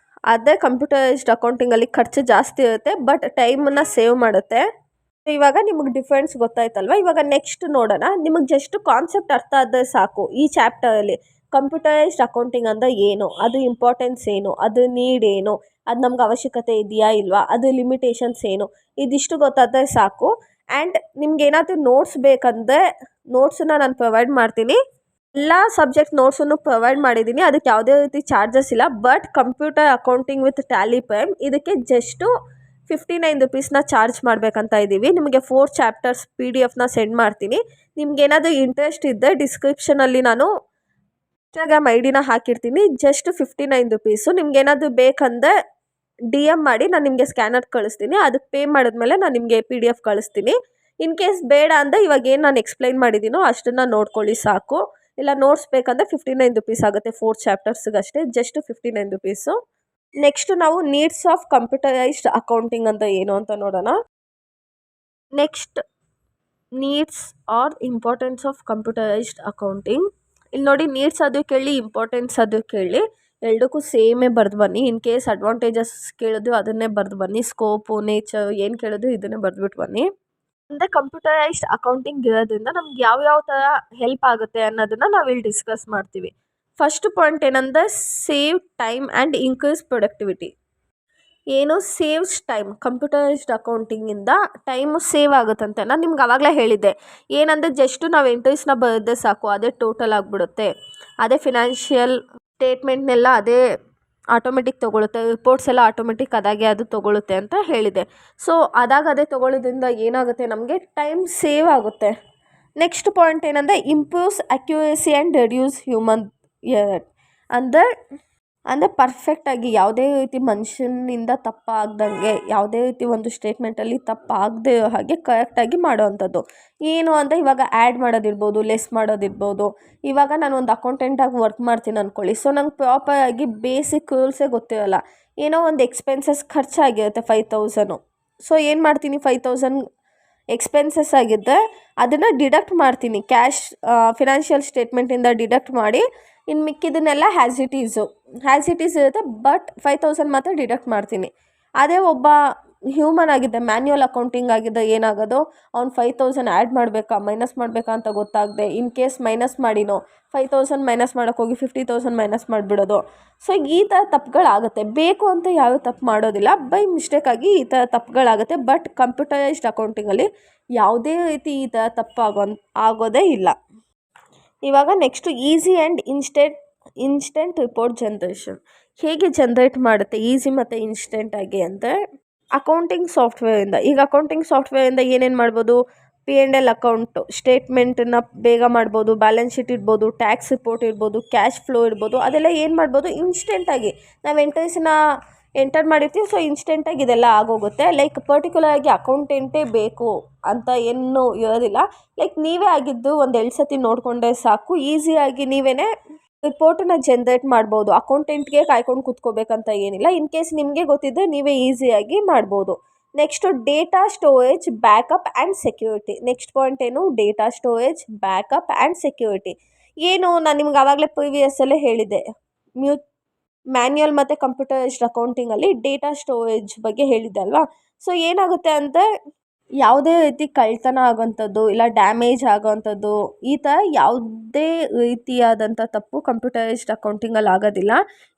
ಅದೇ ಕಂಪ್ಯೂಟರೈಸ್ಡ್ ಅಕೌಂಟಿಂಗಲ್ಲಿ ಖರ್ಚು ಜಾಸ್ತಿ ಇರುತ್ತೆ, ಬಟ್ ಟೈಮನ್ನು ಸೇವ್ ಮಾಡುತ್ತೆ. ಇವಾಗ ನಿಮಗೆ ಡಿಫ್ರೆನ್ಸ್ ಗೊತ್ತಾಯ್ತಲ್ವ. ಇವಾಗ ನೆಕ್ಸ್ಟ್ ನೋಡೋಣ. ನಿಮಗೆ ಜಸ್ಟ್ ಕಾನ್ಸೆಪ್ಟ್ ಅರ್ಥ ಆದರೆ ಸಾಕು ಈ ಚಾಪ್ಟರಲ್ಲಿ. ಕಂಪ್ಯೂಟರೈಸ್ಡ್ ಅಕೌಂಟಿಂಗ್ ಅಂದರೆ ಏನು, ಅದು ಇಂಪಾರ್ಟೆನ್ಸ್ ಏನು, ಅದು ನೀಡ್ ಏನು, ಅದು ನಮ್ಗೆ ಅವಶ್ಯಕತೆ ಇದೆಯಾ ಇಲ್ವಾ, ಅದು ಲಿಮಿಟೇಷನ್ಸ್ ಏನು, ಇದಿಷ್ಟು ಗೊತ್ತಾದರೆ ಸಾಕು. ಆ್ಯಂಡ್ ನಿಮ್ಗೆ ಏನಾದರೂ ನೋಟ್ಸ್ ಬೇಕಂದರೆ ನೋಟ್ಸನ್ನ ನಾನು ಪ್ರೊವೈಡ್ ಮಾಡ್ತೀನಿ. ಎಲ್ಲ ಸಬ್ಜೆಕ್ಟ್ ನೋಟ್ಸನ್ನು ಪ್ರೊವೈಡ್ ಮಾಡಿದ್ದೀನಿ, ಅದಕ್ಕೆ ಯಾವುದೇ ರೀತಿ ಚಾರ್ಜಸ್ ಇಲ್ಲ. But computer accounting with Tally prime ಇದಕ್ಕೆ ಜಸ್ಟು 59 ರುಪೀಸ್ನ ಚಾರ್ಜ್ ಮಾಡಬೇಕಂತ ಇದ್ದೀವಿ. ನಿಮಗೆ 4 ಚಾಪ್ಟರ್ಸ್ PDF ಸೆಂಡ್ ಮಾಡ್ತೀನಿ. ನಿಮ್ಗೇನಾದರೂ ಇಂಟ್ರೆಸ್ಟ್ ಇದ್ದರೆ ಡಿಸ್ಕ್ರಿಪ್ಷನಲ್ಲಿ ನಾನು ಇನ್ಸ್ಟಾಗ್ರಾಮ್ ID ಹಾಕಿರ್ತೀನಿ. Just 59 rupees. ನಿಮ್ಗೇನಾದರೂ ಬೇಕಂದರೆ DM ಮಾಡಿ, ನಾನು ನಿಮಗೆ ಸ್ಕ್ಯಾನರ್ ಕಳಿಸ್ತೀನಿ. ಅದಕ್ಕೆ ಪೇ ಮಾಡಿದ್ಮೇಲೆ ನಾನು ನಿಮಗೆ PDF ಕಳಿಸ್ತೀನಿ. ಇನ್ ಕೇಸ್ ಬೇಡ ಅಂದರೆ ಇವಾಗ ಏನು ನಾನು ಎಕ್ಸ್ಪ್ಲೈನ್ ಮಾಡಿದ್ದೀನೋ ಅಷ್ಟನ್ನು ನೋಡ್ಕೊಳ್ಳಿ ಸಾಕು. ಇಲ್ಲ ನೋಟ್ಸ್ ಬೇಕಂದರೆ 59 ರುಪೀಸ್ ಆಗುತ್ತೆ 4 ಚಾಪ್ಟರ್ಸ್ಗಷ್ಟೇ, ಜಸ್ಟ್ 59 ರುಪೀಸು. ನೆಕ್ಸ್ಟ್ ನಾವು ನೀಡ್ಸ್ ಆಫ್ ಕಂಪ್ಯೂಟರೈಸ್ಡ್ ಅಕೌಂಟಿಂಗ್ ಅಂತ ಏನು ಅಂತ ನೋಡೋಣ. Next, needs R importance of computerised accounting. ಇಲ್ಲಿ ನೋಡಿ, ನೀಡ್ಸ್ ಅದು ಕೇಳಿ, ಇಂಪಾರ್ಟೆನ್ಸ್ ಅದು ಕೇಳಿ, ಎರಡಕ್ಕೂ ಸೇಮೇ ಬರೆದು ಬನ್ನಿ. ಇನ್ ಕೇಸ್ ಅಡ್ವಾಂಟೇಜಸ್ ಕೇಳಿದ್ರು ಅದನ್ನೇ ಬರೆದು ಬನ್ನಿ. ಸ್ಕೋಪು, ನೇಚರ್ ಏನು ಕೇಳಿದ್ರು ಇದನ್ನೇ ಬರೆದ್ಬಿಟ್ಟು ಬನ್ನಿ. ಅಂದರೆ ಕಂಪ್ಯೂಟರೈಸ್ಡ್ ಅಕೌಂಟಿಂಗ್ ಇರೋದ್ರಿಂದ ನಮ್ಗೆ ಯಾವ ಥರ ಹೆಲ್ಪ್ ಆಗುತ್ತೆ ಅನ್ನೋದನ್ನು ನಾವಿಲ್ಲಿ ಡಿಸ್ಕಸ್ ಮಾಡ್ತೀವಿ. ಫಸ್ಟ್ ಪಾಯಿಂಟ್ ಏನಂದರೆ save time and increase productivity. ಏನು ಸೇವ್ಸ್ ಟೈಮ್, ಕಂಪ್ಯೂಟರೈಸ್ಡ್ ಅಕೌಂಟಿಂಗಿಂದ ಟೈಮು ಸೇವ್ ಆಗುತ್ತಂತೆ. ನಾನು ನಿಮ್ಗೆ ಆವಾಗಲೇ ಹೇಳಿದ್ದೆ, ಏನಂದರೆ ಜಸ್ಟು ನಾವು ಎಂಟ್ರೀಸ್ನ ಬರೆದ್ರೆ ಸಾಕು, ಅದೇ ಟೋಟಲ್ ಆಗಿಬಿಡುತ್ತೆ. ಅದೇ ಫಿನಾನ್ಷಿಯಲ್ ಸ್ಟೇಟ್ಮೆಂಟ್ನೆಲ್ಲ ಅದೇ ಆಟೋಮೆಟಿಕ್ ತೊಗೊಳುತ್ತೆ, ರಿಪೋರ್ಟ್ಸ್ ಎಲ್ಲ ಆಟೋಮೆಟಿಕ್ ಅದಾಗೆ ಅದು ತೊಗೊಳುತ್ತೆ ಅಂತ ಹೇಳಿದೆ. ಸೊ ಅದೇ ತೊಗೊಳ್ಳೋದ್ರಿಂದ ಏನಾಗುತ್ತೆ, ನಮಗೆ ಟೈಮ್ ಸೇವ್ ಆಗುತ್ತೆ. ನೆಕ್ಸ್ಟ್ ಪಾಯಿಂಟ್ ಏನಂದರೆ improves accuracy and reduce human error. ಅಂದರೆ ಪರ್ಫೆಕ್ಟಾಗಿ ಯಾವುದೇ ರೀತಿ ಮನುಷ್ಯನಿಂದ ತಪ್ಪಾಗ್ದಂಗೆ, ಯಾವುದೇ ರೀತಿ ಒಂದು ಸ್ಟೇಟ್ಮೆಂಟಲ್ಲಿ ತಪ್ಪಾಗದೇ ಇರೋ ಹಾಗೆ ಕರೆಕ್ಟಾಗಿ ಮಾಡೋವಂಥದ್ದು. ಏನು ಅಂದರೆ ಇವಾಗ ಆ್ಯಡ್ ಮಾಡೋದಿರ್ಬೋದು, ಲೆಸ್ ಮಾಡೋದಿರ್ಬೋದು. ಇವಾಗ ನಾನು ಒಂದು ಅಕೌಂಟೆಂಟಾಗಿ ವರ್ಕ್ ಮಾಡ್ತೀನಿ ಅಂದ್ಕೊಳ್ಳಿ. ಸೊ ನಂಗೆ ಪ್ರಾಪರಾಗಿ ಬೇಸಿಕ್ ರೂಲ್ಸೇ ಗೊತ್ತಿರೋಲ್ಲ. ಏನೋ ಒಂದು ಎಕ್ಸ್ಪೆನ್ಸಸ್ ಖರ್ಚಾಗಿರುತ್ತೆ 5,000. ಸೊ ಏನು ಮಾಡ್ತೀನಿ, 5,000 ಎಕ್ಸ್ಪೆನ್ಸಸ್ ಆಗಿದ್ದರೆ ಅದನ್ನು ಡಿಡಕ್ಟ್ ಮಾಡ್ತೀನಿ. ಕ್ಯಾಶ್ ಫಿನಾನ್ಷಿಯಲ್ ಸ್ಟೇಟ್ಮೆಂಟಿಂದ ಡಿಡಕ್ಟ್ ಮಾಡಿ, ಇನ್ನು ಮಿಕ್ಕಿದ್ದನ್ನೆಲ್ಲ ಹ್ಯಾಸ್ ಇಟ್ ಈಸ್ ಇರುತ್ತೆ, ಬಟ್ 5,000 ಮಾತ್ರ ಡಿಡಕ್ಟ್ ಮಾಡ್ತೀನಿ. ಅದೇ ಒಬ್ಬ ಹ್ಯೂಮನ್ ಆಗಿದ್ದ, ಮ್ಯಾನ್ಯುವಲ್ ಅಕೌಂಟಿಂಗ್ ಆಗಿದ್ದ ಏನಾಗೋದು, ಅವ್ನು 5,000 ಆ್ಯಡ್ ಮಾಡಬೇಕಾ ಮೈನಸ್ ಮಾಡಬೇಕಾ ಅಂತ ಗೊತ್ತಾಗದೆ, ಇನ್ ಕೇಸ್ ಮೈನಸ್ ಮಾಡಿನೋ 5,000 ಮೈನಸ್ ಮಾಡೋಕ್ಕೋಗಿ 50,000 ಮೈನಸ್ ಮಾಡಿಬಿಡೋದು. ಸೊ ಈ ಥರ ತಪ್ಪುಗಳಾಗುತ್ತೆ. ಬೇಕು ಅಂತ ಯಾವ ತಪ್ಪು ಮಾಡೋದಿಲ್ಲ, ಬೈ ಮಿಸ್ಟೇಕಾಗಿ ಈ ಥರ ತಪ್ಪುಗಳಾಗುತ್ತೆ. ಬಟ್ ಕಂಪ್ಯೂಟರೈಸ್ಡ್ ಅಕೌಂಟಿಂಗಲ್ಲಿ ಯಾವುದೇ ರೀತಿ ಈ ಥರ ತಪ್ಪು ಆಗೋದೇ ಇಲ್ಲ. ಇವಾಗ next easy and instant report generation. ಹೇಗೆ ಜನ್ರೇಟ್ ಮಾಡುತ್ತೆ ಈಸಿ ಮತ್ತು ಇನ್ಸ್ಟೆಂಟಾಗಿ ಅಂದರೆ, ಅಕೌಂಟಿಂಗ್ ಸಾಫ್ಟ್ವೇರಿಂದ. ಈಗ ಅಕೌಂಟಿಂಗ್ ಸಾಫ್ಟ್ವೇರಿಂದ ಏನೇನು ಮಾಡ್ಬೋದು, P&L ಅಕೌಂಟು ಸ್ಟೇಟ್ಮೆಂಟನ್ನು ಬೇಗ ಮಾಡ್ಬೋದು, ಬ್ಯಾಲೆನ್ಸ್ ಶೀಟ್ ಇರ್ಬೋದು, ಟ್ಯಾಕ್ಸ್ ರಿಪೋರ್ಟ್ ಇರ್ಬೋದು, ಕ್ಯಾಶ್ ಫ್ಲೋ ಇರ್ಬೋದು. ಅದೆಲ್ಲ ಏನು ಮಾಡ್ಬೋದು, ಇನ್ಸ್ಟೆಂಟಾಗಿ ನಾವು ಎಂಟರ್ ಮಾಡಿರ್ತೀವಿ. ಸೊ ಇನ್ಸ್ಟೆಂಟಾಗಿ ಇದೆಲ್ಲ ಆಗೋಗುತ್ತೆ. ಲೈಕ್ ಪರ್ಟಿಕ್ಯುಲರಾಗಿ ಅಕೌಂಟೆಂಟೇ ಬೇಕು ಅಂತ ಏನೂ ಇರೋದಿಲ್ಲ. ಲೈಕ್ ನೀವೇ ಆಗಿದ್ದು ಒಂದು 2 ಸತಿ ನೋಡಿಕೊಂಡ್ರೆ ಸಾಕು, ಈಸಿಯಾಗಿ ನೀವೇ ರಿಪೋರ್ಟನ್ನ ಜನ್ರೇಟ್ ಮಾಡ್ಬೋದು. ಅಕೌಂಟೆಂಟ್ಗೆ ಕಾಯ್ಕೊಂಡು ಕೂತ್ಕೋಬೇಕಂತ ಏನಿಲ್ಲ. ಇನ್ ಕೇಸ್ ನಿಮಗೆ ಗೊತ್ತಿದ್ದರೆ ನೀವೇ ಈಸಿಯಾಗಿ ಮಾಡ್ಬೋದು. Next data storage, backup and security. Next point ಏನು, data storage, backup and security. ಏನು, ನಾನು ನಿಮ್ಗೆ ಆವಾಗಲೇ ಪ್ರಿವಿಯಸ್ಸಲ್ಲೇ ಹೇಳಿದ್ದೆ, ಮ್ಯಾನ್ಯುಯಲ್ ಮತ್ತು ಕಂಪ್ಯೂಟರೈಸ್ಡ್ ಅಕೌಂಟಿಂಗಲ್ಲಿ ಡೇಟಾ ಸ್ಟೋರೇಜ್ ಬಗ್ಗೆ ಹೇಳಿದ್ದೆ ಅಲ್ವಾ. ಸೊ ಏನಾಗುತ್ತೆ ಅಂದರೆ, ಯಾವುದೇ ರೀತಿ ಕಳ್ಳತನ ಆಗೋವಂಥದ್ದು ಇಲ್ಲ ಡ್ಯಾಮೇಜ್ ಆಗೋವಂಥದ್ದು, ಈ ಥರ ಯಾವುದೇ ರೀತಿಯಾದಂಥ ತಪ್ಪು ಕಂಪ್ಯೂಟರೈಸ್ಡ್ ಅಕೌಂಟಿಂಗಲ್ಲಿ ಆಗೋದಿಲ್ಲ.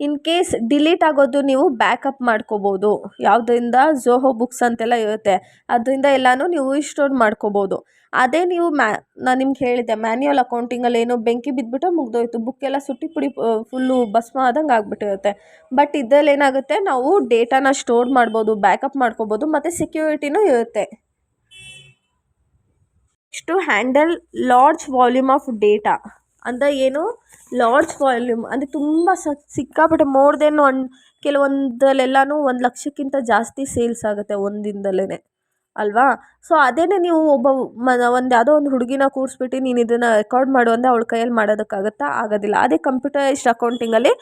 ಇನ್ ಕೇಸ್ ಡಿಲೀಟ್ ಆಗೋದು ನೀವು ಬ್ಯಾಕಪ್ ಮಾಡ್ಕೋಬೋದು. ಯಾವುದರಿಂದ, ಝೋಹೋ ಬುಕ್ಸ್ ಅಂತೆಲ್ಲ ಇರುತ್ತೆ, ಅದರಿಂದ ಎಲ್ಲನೂ ನೀವು ರಿಸ್ಟೋರ್ ಮಾಡ್ಕೋಬೋದು. ಅದೇ ನೀವು ನಾನು ನಿಮ್ಗೆ ಹೇಳಿದ್ದೆ, ಮ್ಯಾನ್ಯುಯಲ್ ಅಕೌಂಟಿಂಗಲ್ಲಿ ಏನೋ ಬೆಂಕಿ ಬಿದ್ದುಬಿಟ್ಟು ಮುಗ್ದೋಯ್ತು, ಬುಕ್ಕೆಲ್ಲ ಸುಟ್ಟಿ ಪುಡಿ ಫುಲ್ಲು ಭಸ್ಮ ಆದಂಗೆ ಆಗಿಬಿಟ್ಟಿರುತ್ತೆ. ಬಟ್ ಇದರಲ್ಲಿ ಏನಾಗುತ್ತೆ, ನಾವು ಡೇಟಾನ ಸ್ಟೋರ್ ಮಾಡ್ಬೋದು, ಬ್ಯಾಕಪ್ ಮಾಡ್ಕೋಬೋದು, ಮತ್ತು ಸೆಕ್ಯೂರಿಟಿನೂ ಇರುತ್ತೆ. Next handle large volume of data. ಅಂದರೆ ಏನು, ಲಾರ್ಜ್ ವಾಲ್ಯೂಮ್ ಅಂದರೆ ತುಂಬ ಸಿಕ್ಕಾಪಟ್ಟೆ ಮೋರ್ ದೆನ್ ಕೆಲವೊಂದರಲ್ಲೆಲ್ಲನೂ 1,00,000ಕ್ಕಿಂತ ಜಾಸ್ತಿ ಸೇಲ್ಸ್ ಆಗುತ್ತೆ ಒಂದಿಂದಲೇ ಅಲ್ವಾ. ಸೊ ಅದೇ ನೀವು ಒಂದು ಯಾವುದೋ ಒಂದು ಹುಡುಗಿನ ಕೂರಿಸ್ಬಿಟ್ಟು ನೀನು ಇದನ್ನು ರೆಕಾರ್ಡ್ ಮಾಡು ಅಂದರೆ ಅವಳ ಕೈಯಲ್ಲಿ ಮಾಡೋದಕ್ಕಾಗುತ್ತಾ, ಆಗೋದಿಲ್ಲ. ಅದೇ ಕಂಪ್ಯೂಟರೈಸ್ಡ್ ಅಕೌಂಟಿಂಗಲ್ಲಿ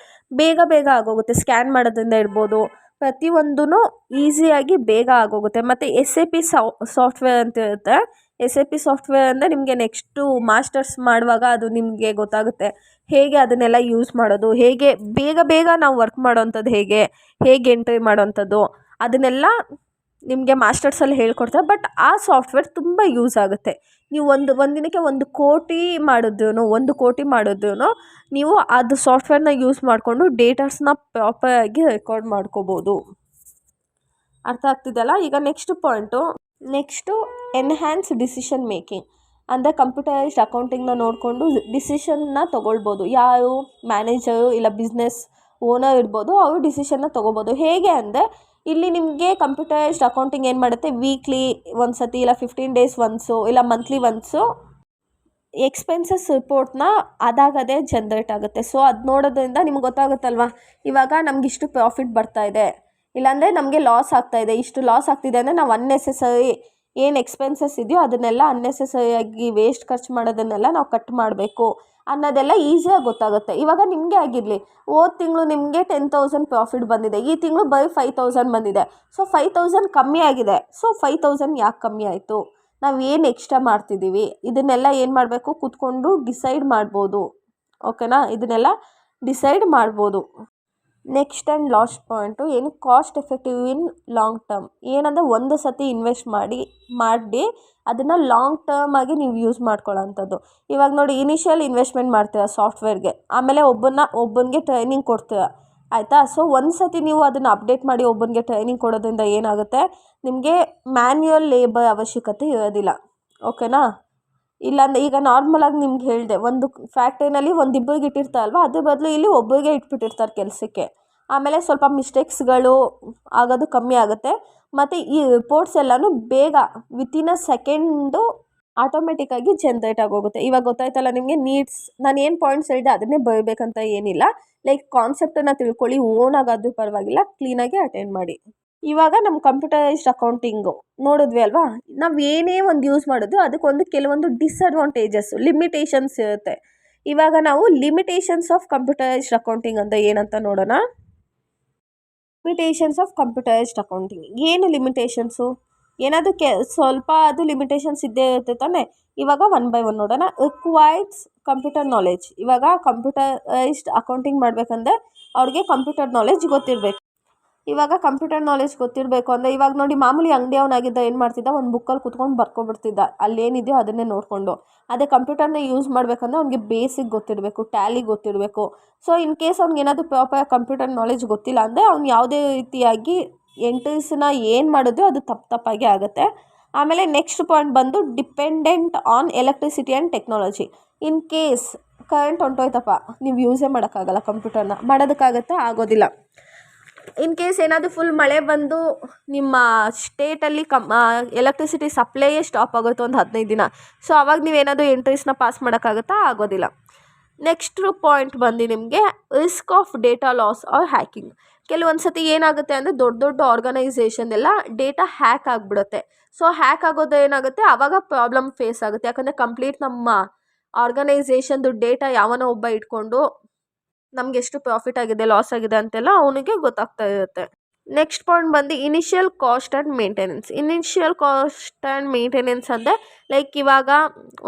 ಬೇಗ ಆಗೋಗುತ್ತೆ. ಸ್ಕ್ಯಾನ್ ಮಾಡೋದ್ರಿಂದ ಇರ್ಬೋದು, ಪ್ರತಿಯೊಂದೂ ಈಸಿಯಾಗಿ ಬೇಗ ಆಗೋಗುತ್ತೆ. ಮತ್ತು SAP ಸಾಫ್ಟ್ವೇರ್ ಅಂತ ಇರುತ್ತೆ. SAP ಸಾಫ್ಟ್ವೇರ್ ಅಂದರೆ ನಿಮಗೆ ನೆಕ್ಸ್ಟು ಮಾಸ್ಟರ್ಸ್ ಮಾಡುವಾಗ ಅದು ನಿಮಗೆ ಗೊತ್ತಾಗುತ್ತೆ, ಹೇಗೆ ಅದನ್ನೆಲ್ಲ ಯೂಸ್ ಮಾಡೋದು, ಹೇಗೆ ಬೇಗ ನಾವು ವರ್ಕ್ ಮಾಡೋವಂಥದ್ದು, ಹೇಗೆ ಎಂಟ್ರಿ ಮಾಡೋವಂಥದ್ದು, ಅದನ್ನೆಲ್ಲ ನಿಮಗೆ ಮಾಸ್ಟರ್ಸಲ್ಲಿ ಹೇಳ್ಕೊಡ್ತಾರೆ. ಬಟ್ ಆ ಸಾಫ್ಟ್ವೇರ್ ತುಂಬ ಯೂಸ್ ಆಗುತ್ತೆ. ನೀವು ಒಂದಿನಕ್ಕೆ 1 ಕೋಟಿ ಮಾಡಿದ್ರೂ ನೀವು ಅದು ಸಾಫ್ಟ್ವೇರ್ನ ಯೂಸ್ ಮಾಡಿಕೊಂಡು ಡೇಟಾಸ್ನ ಪ್ರಾಪರಾಗಿ ರೆಕಾರ್ಡ್ ಮಾಡ್ಕೋಬೋದು. ಅರ್ಥ ಆಗ್ತಿದೆಯಲ್ಲ. ಈಗ ನೆಕ್ಸ್ಟು ಎನ್ಹ್ಯಾನ್ಸ್ ಡಿಸಿಷನ್ ಮೇಕಿಂಗ್. ಅಂದರೆ ಕಂಪ್ಯೂಟರೈಸ್ಡ್ ಅಕೌಂಟಿಂಗ್ನ ನೋಡಿಕೊಂಡು ಡಿಸಿಷನ್ನ ತೊಗೊಳ್ಬೋದು. ಯಾರು ಮ್ಯಾನೇಜರು ಇಲ್ಲ ಬಿಸ್ನೆಸ್ ಓನರ್ ಇರ್ಬೋದು, ಅವರು ಡಿಸಿಷನ್ನ ತೊಗೋಬೋದು. ಹೇಗೆ ಅಂದರೆ, ಇಲ್ಲಿ ನಿಮಗೆ ಕಂಪ್ಯೂಟರೈಸ್ಡ್ ಅಕೌಂಟಿಂಗ್ ಏನು ಮಾಡುತ್ತೆ, ವೀಕ್ಲಿ ಒಂದು ಸತಿ ಇಲ್ಲ 15 ಡೇಸ್ ಒನ್ಸು ಇಲ್ಲ ಮಂತ್ಲಿ ಒನ್ಸು ಎಕ್ಸ್ಪೆನ್ಸಸ್ ರಿಪೋರ್ಟ್ನ ಅದಾಗದೇ ಜನ್ರೇಟ್ ಆಗುತ್ತೆ. ಸೊ ಅದು ನೋಡೋದ್ರಿಂದ ನಿಮ್ಗೆ ಗೊತ್ತಾಗುತ್ತಲ್ವ, ಇವಾಗ ನಮಗಿಷ್ಟು ಪ್ರಾಫಿಟ್ ಬರ್ತಾಯಿದೆ, ಇಲ್ಲಾಂದರೆ ನಮಗೆ ಲಾಸ್ ಆಗ್ತಾಯಿದೆ. ಇಷ್ಟು ಲಾಸ್ ಆಗ್ತಿದೆ ಅಂದರೆ ನಾವು ಅನ್ನೆಸೆಸರಿ ಏನು ಎಕ್ಸ್ಪೆನ್ಸಸ್ ಇದೆಯೋ ಅದನ್ನೆಲ್ಲ ಅನ್ನೆಸೆಸರಿಯಾಗಿ ವೇಸ್ಟ್ ಖರ್ಚು ಮಾಡೋದನ್ನೆಲ್ಲ ನಾವು ಕಟ್ ಮಾಡಬೇಕು ಅನ್ನೋದೆಲ್ಲ ಈಸಿಯಾಗಿ ಗೊತ್ತಾಗುತ್ತೆ. ಇವಾಗ ನಿಮಗೆ ಆಗಿರಲಿ, ಹೋದ ತಿಂಗಳು ನಿಮಗೆ 10,000 ಪ್ರಾಫಿಟ್ ಬಂದಿದೆ, ಈ ತಿಂಗಳು ಬರೀ 5,000 ಬಂದಿದೆ. ಸೊ 5,000 ಕಮ್ಮಿ ಆಗಿದೆ. ಸೊ 5,000 ಯಾಕೆ ಕಮ್ಮಿ ಆಯಿತು, ನಾವು ಏನು ಎಕ್ಸ್ಟ್ರಾ ಮಾಡ್ತಿದ್ದೀವಿ ಇದನ್ನೆಲ್ಲ ಏನು ಮಾಡಬೇಕು ಕೂತ್ಕೊಂಡು ಡಿಸೈಡ್ ಮಾಡ್ಬೋದು. ಓಕೆನಾ, ಇದನ್ನೆಲ್ಲ ಡಿಸೈಡ್ ಮಾಡ್ಬೋದು. ನೆಕ್ಸ್ಟ್ ಆ್ಯಂಡ್ ಲಾಸ್ಟ್ ಪಾಯಿಂಟು ಏನು, ಕಾಸ್ಟ್ ಎಫೆಕ್ಟಿವ್ ಇನ್ ಲಾಂಗ್ ಟರ್ಮ್. ಏನಂದರೆ ಒಂದು ಸತಿ ಇನ್ವೆಸ್ಟ್ ಮಾಡಿ ಅದನ್ನು ಲಾಂಗ್ ಟರ್ಮ್ ಆಗಿ ನೀವು ಯೂಸ್ ಮಾಡ್ಕೊಳ್ಳೋಂಥದ್ದು. ಇವಾಗ ನೋಡಿ, ಇನಿಷಿಯಲ್ ಇನ್ವೆಸ್ಟ್ಮೆಂಟ್ ಮಾಡ್ತೀರ ಸಾಫ್ಟ್ವೇರ್ಗೆ, ಆಮೇಲೆ ಒಬ್ಬನಿಗೆ ಟ್ರೈನಿಂಗ್ ಕೊಡ್ತೀರ, ಆಯಿತಾ. ಸೊ ಒಂದು ಸತಿ ನೀವು ಅದನ್ನು ಅಪ್ಡೇಟ್ ಮಾಡಿ ಒಬ್ಬನಿಗೆ ಟ್ರೈನಿಂಗ್ ಕೊಡೋದ್ರಿಂದ ಏನಾಗುತ್ತೆ, ನಿಮಗೆ ಮ್ಯಾನ್ಯುಯಲ್ ಲೇಬರ್ ಅವಶ್ಯಕತೆ ಇರೋದಿಲ್ಲ. ಓಕೆನಾ. ಇಲ್ಲಾಂದರೆ ಈಗ ನಾರ್ಮಲಾಗಿ ನಿಮ್ಗೆ ಹೇಳಿದೆ, ಒಂದು ಫ್ಯಾಕ್ಟ್ರಿನಲ್ಲಿ ಇಬ್ಬರಿಗೆ ಇಟ್ಟಿರ್ತಾರಲ್ವ, ಅದ್ರ ಬದಲು ಇಲ್ಲಿ ಒಬ್ಬರಿಗೆ ಇಟ್ಬಿಟ್ಟಿರ್ತಾರೆ ಕೆಲಸಕ್ಕೆ. ಆಮೇಲೆ ಸ್ವಲ್ಪ ಮಿಸ್ಟೇಕ್ಸ್ಗಳು ಆಗೋದು ಕಮ್ಮಿ ಆಗುತ್ತೆ. ಮತ್ತು ಈ ರಿಪೋರ್ಟ್ಸ್ ಎಲ್ಲನೂ ಬೇಗ ವಿತಿನ್ ಅ ಸೆಕೆಂಡು ಆಟೋಮೆಟಿಕ್ಕಾಗಿ ಜನ್ರೇಟ್ ಆಗೋಗುತ್ತೆ. ಇವಾಗ ಗೊತ್ತಾಯ್ತಲ್ಲ ನಿಮಗೆ ನೀಡ್ಸ್, ನಾನು ಏನು ಪಾಯಿಂಟ್ಸ್ ಹೇಳಿದೆ ಅದನ್ನೇ ಬರಬೇಕಂತ ಏನಿಲ್ಲ. ಲೈಕ್ ಕಾನ್ಸೆಪ್ಟನ್ನು ತಿಳ್ಕೊಳ್ಳಿ, ಓನಾಗಾದರೂ ಪರವಾಗಿಲ್ಲ, ಕ್ಲೀನಾಗಿ ಅಟೆಂಡ್ ಮಾಡಿ. ಇವಾಗ ನಮ್ಮ ಕಂಪ್ಯೂಟರೈಸ್ಡ್ ಅಕೌಂಟಿಂಗು ನೋಡಿದ್ವಿ ಅಲ್ವಾ. ನಾವು ಏನೇ ಒಂದು ಯೂಸ್ ಮಾಡೋದು ಅದಕ್ಕೊಂದು ಕೆಲವೊಂದು ಡಿಸ್ಅಡ್ವಾಂಟೇಜಸ್ಸು, ಲಿಮಿಟೇಷನ್ಸ್ ಇರುತ್ತೆ. ಇವಾಗ ನಾವು ಲಿಮಿಟೇಷನ್ಸ್ ಆಫ್ ಕಂಪ್ಯೂಟರೈಸ್ಡ್ ಅಕೌಂಟಿಂಗ್ ಅಂತ ಏನಂತ ನೋಡೋಣ. ಲಿಮಿಟೇಷನ್ಸ್ ಆಫ್ ಕಂಪ್ಯೂಟರೈಸ್ಡ್ ಅಕೌಂಟಿಂಗ್ ಏನು ಲಿಮಿಟೇಷನ್ಸು, ಏನಾದರೂ ಸ್ವಲ್ಪ ಅದು ಲಿಮಿಟೇಷನ್ಸ್ ಇದ್ದೇ ಇರುತ್ತೆ ತಾನೇ. ಇವಾಗ ಒನ್ ಬೈ ಒನ್ ನೋಡೋಣ. ರಿಕ್ವೈರ್ಡ್ಸ್ ಕಂಪ್ಯೂಟರ್ ನಾಲೆಜ್. ಇವಾಗ ಕಂಪ್ಯೂಟರೈಸ್ಡ್ ಅಕೌಂಟಿಂಗ್ ಮಾಡಬೇಕಂದ್ರೆ ಅವ್ರಿಗೆ ಕಂಪ್ಯೂಟರ್ ನಾಲೆಜ್ ಗೊತ್ತಿರಬೇಕು. ಇವಾಗ ಕಂಪ್ಯೂಟರ್ ನಾಲೆಜ್ ಗೊತ್ತಿರಬೇಕು ಅಂದರೆ, ಇವಾಗ ನೋಡಿ, ಮಾಮೂಲಿ ಅಂಗಡಿಯವನಾಗಿದ್ದ ಏನು ಮಾಡ್ತಿದ್ದ, ಒಂದು ಬುಕ್ಕಲ್ಲಿ ಕುತ್ಕೊಂಡು ಬರ್ಕೊಬಿಡ್ತಿದ್ದ, ಅಲ್ಲೇನಿದೆಯೋ ಅದನ್ನೇ ನೋಡಿಕೊಂಡು. ಅದೇ ಕಂಪ್ಯೂಟರ್ನ ಯೂಸ್ ಮಾಡಬೇಕಂದ್ರೆ ಅವ್ನಿಗೆ ಬೇಸಿಕ್ ಗೊತ್ತಿರಬೇಕು, ಟ್ಯಾಲಿ ಗೊತ್ತಿರಬೇಕು. ಸೊ ಇನ್ ಕೇಸ್ ಅವ್ನಿಗೆ ಏನಾದರೂ ಪ್ರಾಪರ್ ಕಂಪ್ಯೂಟರ್ ನಾಲೆಜ್ ಗೊತ್ತಿಲ್ಲ ಅಂದರೆ ಅವ್ನು ಯಾವುದೇ ರೀತಿಯಾಗಿ ಎಂಟ್ರೀಸನ್ನ ಏನು ಮಾಡಿದ್ರು ಅದು ತಪ್ಪಾಗಿ ಆಗುತ್ತೆ. ಆಮೇಲೆ ನೆಕ್ಸ್ಟ್ ಪಾಯಿಂಟ್ ಬಂದು dependent on electricity and technology. In case current ಹೊಂಟೋಯ್ತಪ್ಪ, ನೀವು ಯೂಸೇ ಮಾಡೋಕ್ಕಾಗಲ್ಲ, ಕಂಪ್ಯೂಟರ್ನ ಮಾಡೋದಕ್ಕಾಗತ್ತೆ, ಆಗೋದಿಲ್ಲ. ಇನ್ ಕೇಸ್ ಏನಾದರೂ ಫುಲ್ ಮಳೆ ಬಂದು ನಿಮ್ಮ ಸ್ಟೇಟಲ್ಲಿ ಎಲೆಕ್ಟ್ರಿಸಿಟಿ ಸಪ್ಲೈಯೇ ಸ್ಟಾಪ್ ಆಗುತ್ತೆ ಒಂದು 15 ದಿನ. ಸೊ ಆವಾಗ ನೀವೇನಾದರೂ ಎಂಟ್ರೀಸ್ನ ಪಾಸ್ ಮಾಡೋಕ್ಕಾಗುತ್ತಾ, ಆಗೋದಿಲ್ಲ. ನೆಕ್ಸ್ಟ್ ಪಾಯಿಂಟ್ ಬಂದು ನಿಮಗೆ risk of data loss or hacking. ಕೆಲವೊಂದು ಸತಿ ಏನಾಗುತ್ತೆ ಅಂದರೆ ದೊಡ್ಡ ಆರ್ಗನೈಸೇಷನ್ ಎಲ್ಲ ಡೇಟಾ ಹ್ಯಾಕ್ ಆಗಿಬಿಡುತ್ತೆ. ಸೊ ಹ್ಯಾಕ್ ಆಗೋದು ಏನಾಗುತ್ತೆ, ಆವಾಗ ಪ್ರಾಬ್ಲಮ್ ಫೇಸ್ ಆಗುತ್ತೆ. ಯಾಕಂದರೆ ಕಂಪ್ಲೀಟ್ ನಮ್ಮ ಆರ್ಗನೈಸೇಷನ್ದು ಡೇಟಾ ಯಾವನೋ ಒಬ್ಬ ಇಟ್ಕೊಂಡು ನಮ್ಗೆ ಎಷ್ಟು ಪ್ರಾಫಿಟ್ ಆಗಿದೆ, ಲಾಸ್ ಆಗಿದೆ ಅಂತೆಲ್ಲ ಅವನಿಗೆ ಗೊತ್ತಾಗ್ತಾ ಇರುತ್ತೆ. ನೆಕ್ಸ್ಟ್ ಪಾಯಿಂಟ್ ಬಂದು initial cost and maintenance. Initial cost and maintenance ಅಂದರೆ ಲೈಕ್ ಇವಾಗ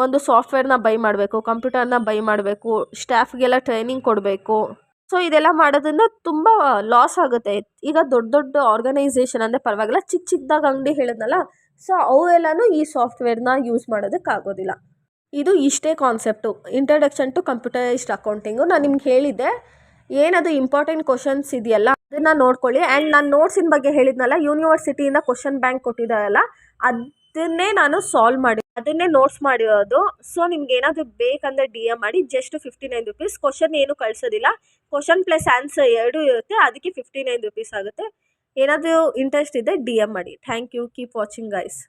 ಒಂದು ಸಾಫ್ಟ್ವೇರ್ನ ಬೈ ಮಾಡಬೇಕು, ಕಂಪ್ಯೂಟರ್ನ ಬೈ ಮಾಡಬೇಕು, ಸ್ಟಾಫ್ಗೆಲ್ಲ ಟ್ರೈನಿಂಗ್ ಕೊಡಬೇಕು. ಸೊ ಇದೆಲ್ಲ ಮಾಡೋದ್ರಿಂದ ತುಂಬ ಲಾಸ್ ಆಗುತ್ತೆ. ಈಗ ದೊಡ್ಡ ಆರ್ಗನೈಸೇಷನ್ ಅಂದರೆ ಪರವಾಗಿಲ್ಲ, ಚಿಕ್ಕದಾಗಿ ಅಂಗಡಿ ಹೇಳಿದ್ನಲ್ಲ, ಸೊ ಅವೆಲ್ಲನೂ ಈ ಸಾಫ್ಟ್ವೇರ್ನ ಯೂಸ್ ಮಾಡೋದಕ್ಕಾಗೋದಿಲ್ಲ. ಇದು ಇಷ್ಟೇ concept, introduction to computerised accounting. ನಾನು ನಿಮ್ಗೆ ಹೇಳಿದ್ದೆ, ಏನದು ಇಂಪಾರ್ಟೆಂಟ್ ಕ್ವಶನ್ಸ್ ಇದೆಯಲ್ಲ ಅದನ್ನು ನೋಡ್ಕೊಳ್ಳಿ. ಆ್ಯಂಡ್ ನಾನು ನೋಟ್ಸಿನ ಬಗ್ಗೆ ಹೇಳಿದ್ನಲ್ಲ, ಯೂನಿವರ್ಸಿಟಿಯಿಂದ ಕ್ವಶನ್ ಬ್ಯಾಂಕ್ ಕೊಟ್ಟಿದ್ದಾರಲ್ಲ, ಅದನ್ನೇ ನಾನು ಸಾಲ್ವ್ ಮಾಡಿ ಅದನ್ನೇ ನೋಟ್ಸ್ ಮಾಡಿರೋದು. ಸೊ ನಿಮ್ಗೆ ಏನಾದರೂ ಬೇಕಂದರೆ DM ಮಾಡಿ. Just 59 rupees. ಕ್ವಶನ್ ಏನು ಕಳಿಸೋದಿಲ್ಲ, ಕ್ವಶನ್ ಪ್ಲಸ್ ಆನ್ಸರ್ 2 ಇರುತ್ತೆ, ಅದಕ್ಕೆ 59 ರುಪೀಸ್ ಆಗುತ್ತೆ. ಏನಾದರೂ ಇಂಟ್ರೆಸ್ಟ್ ಇದೆ DM ಮಾಡಿ. Thank you. Keep watching guys.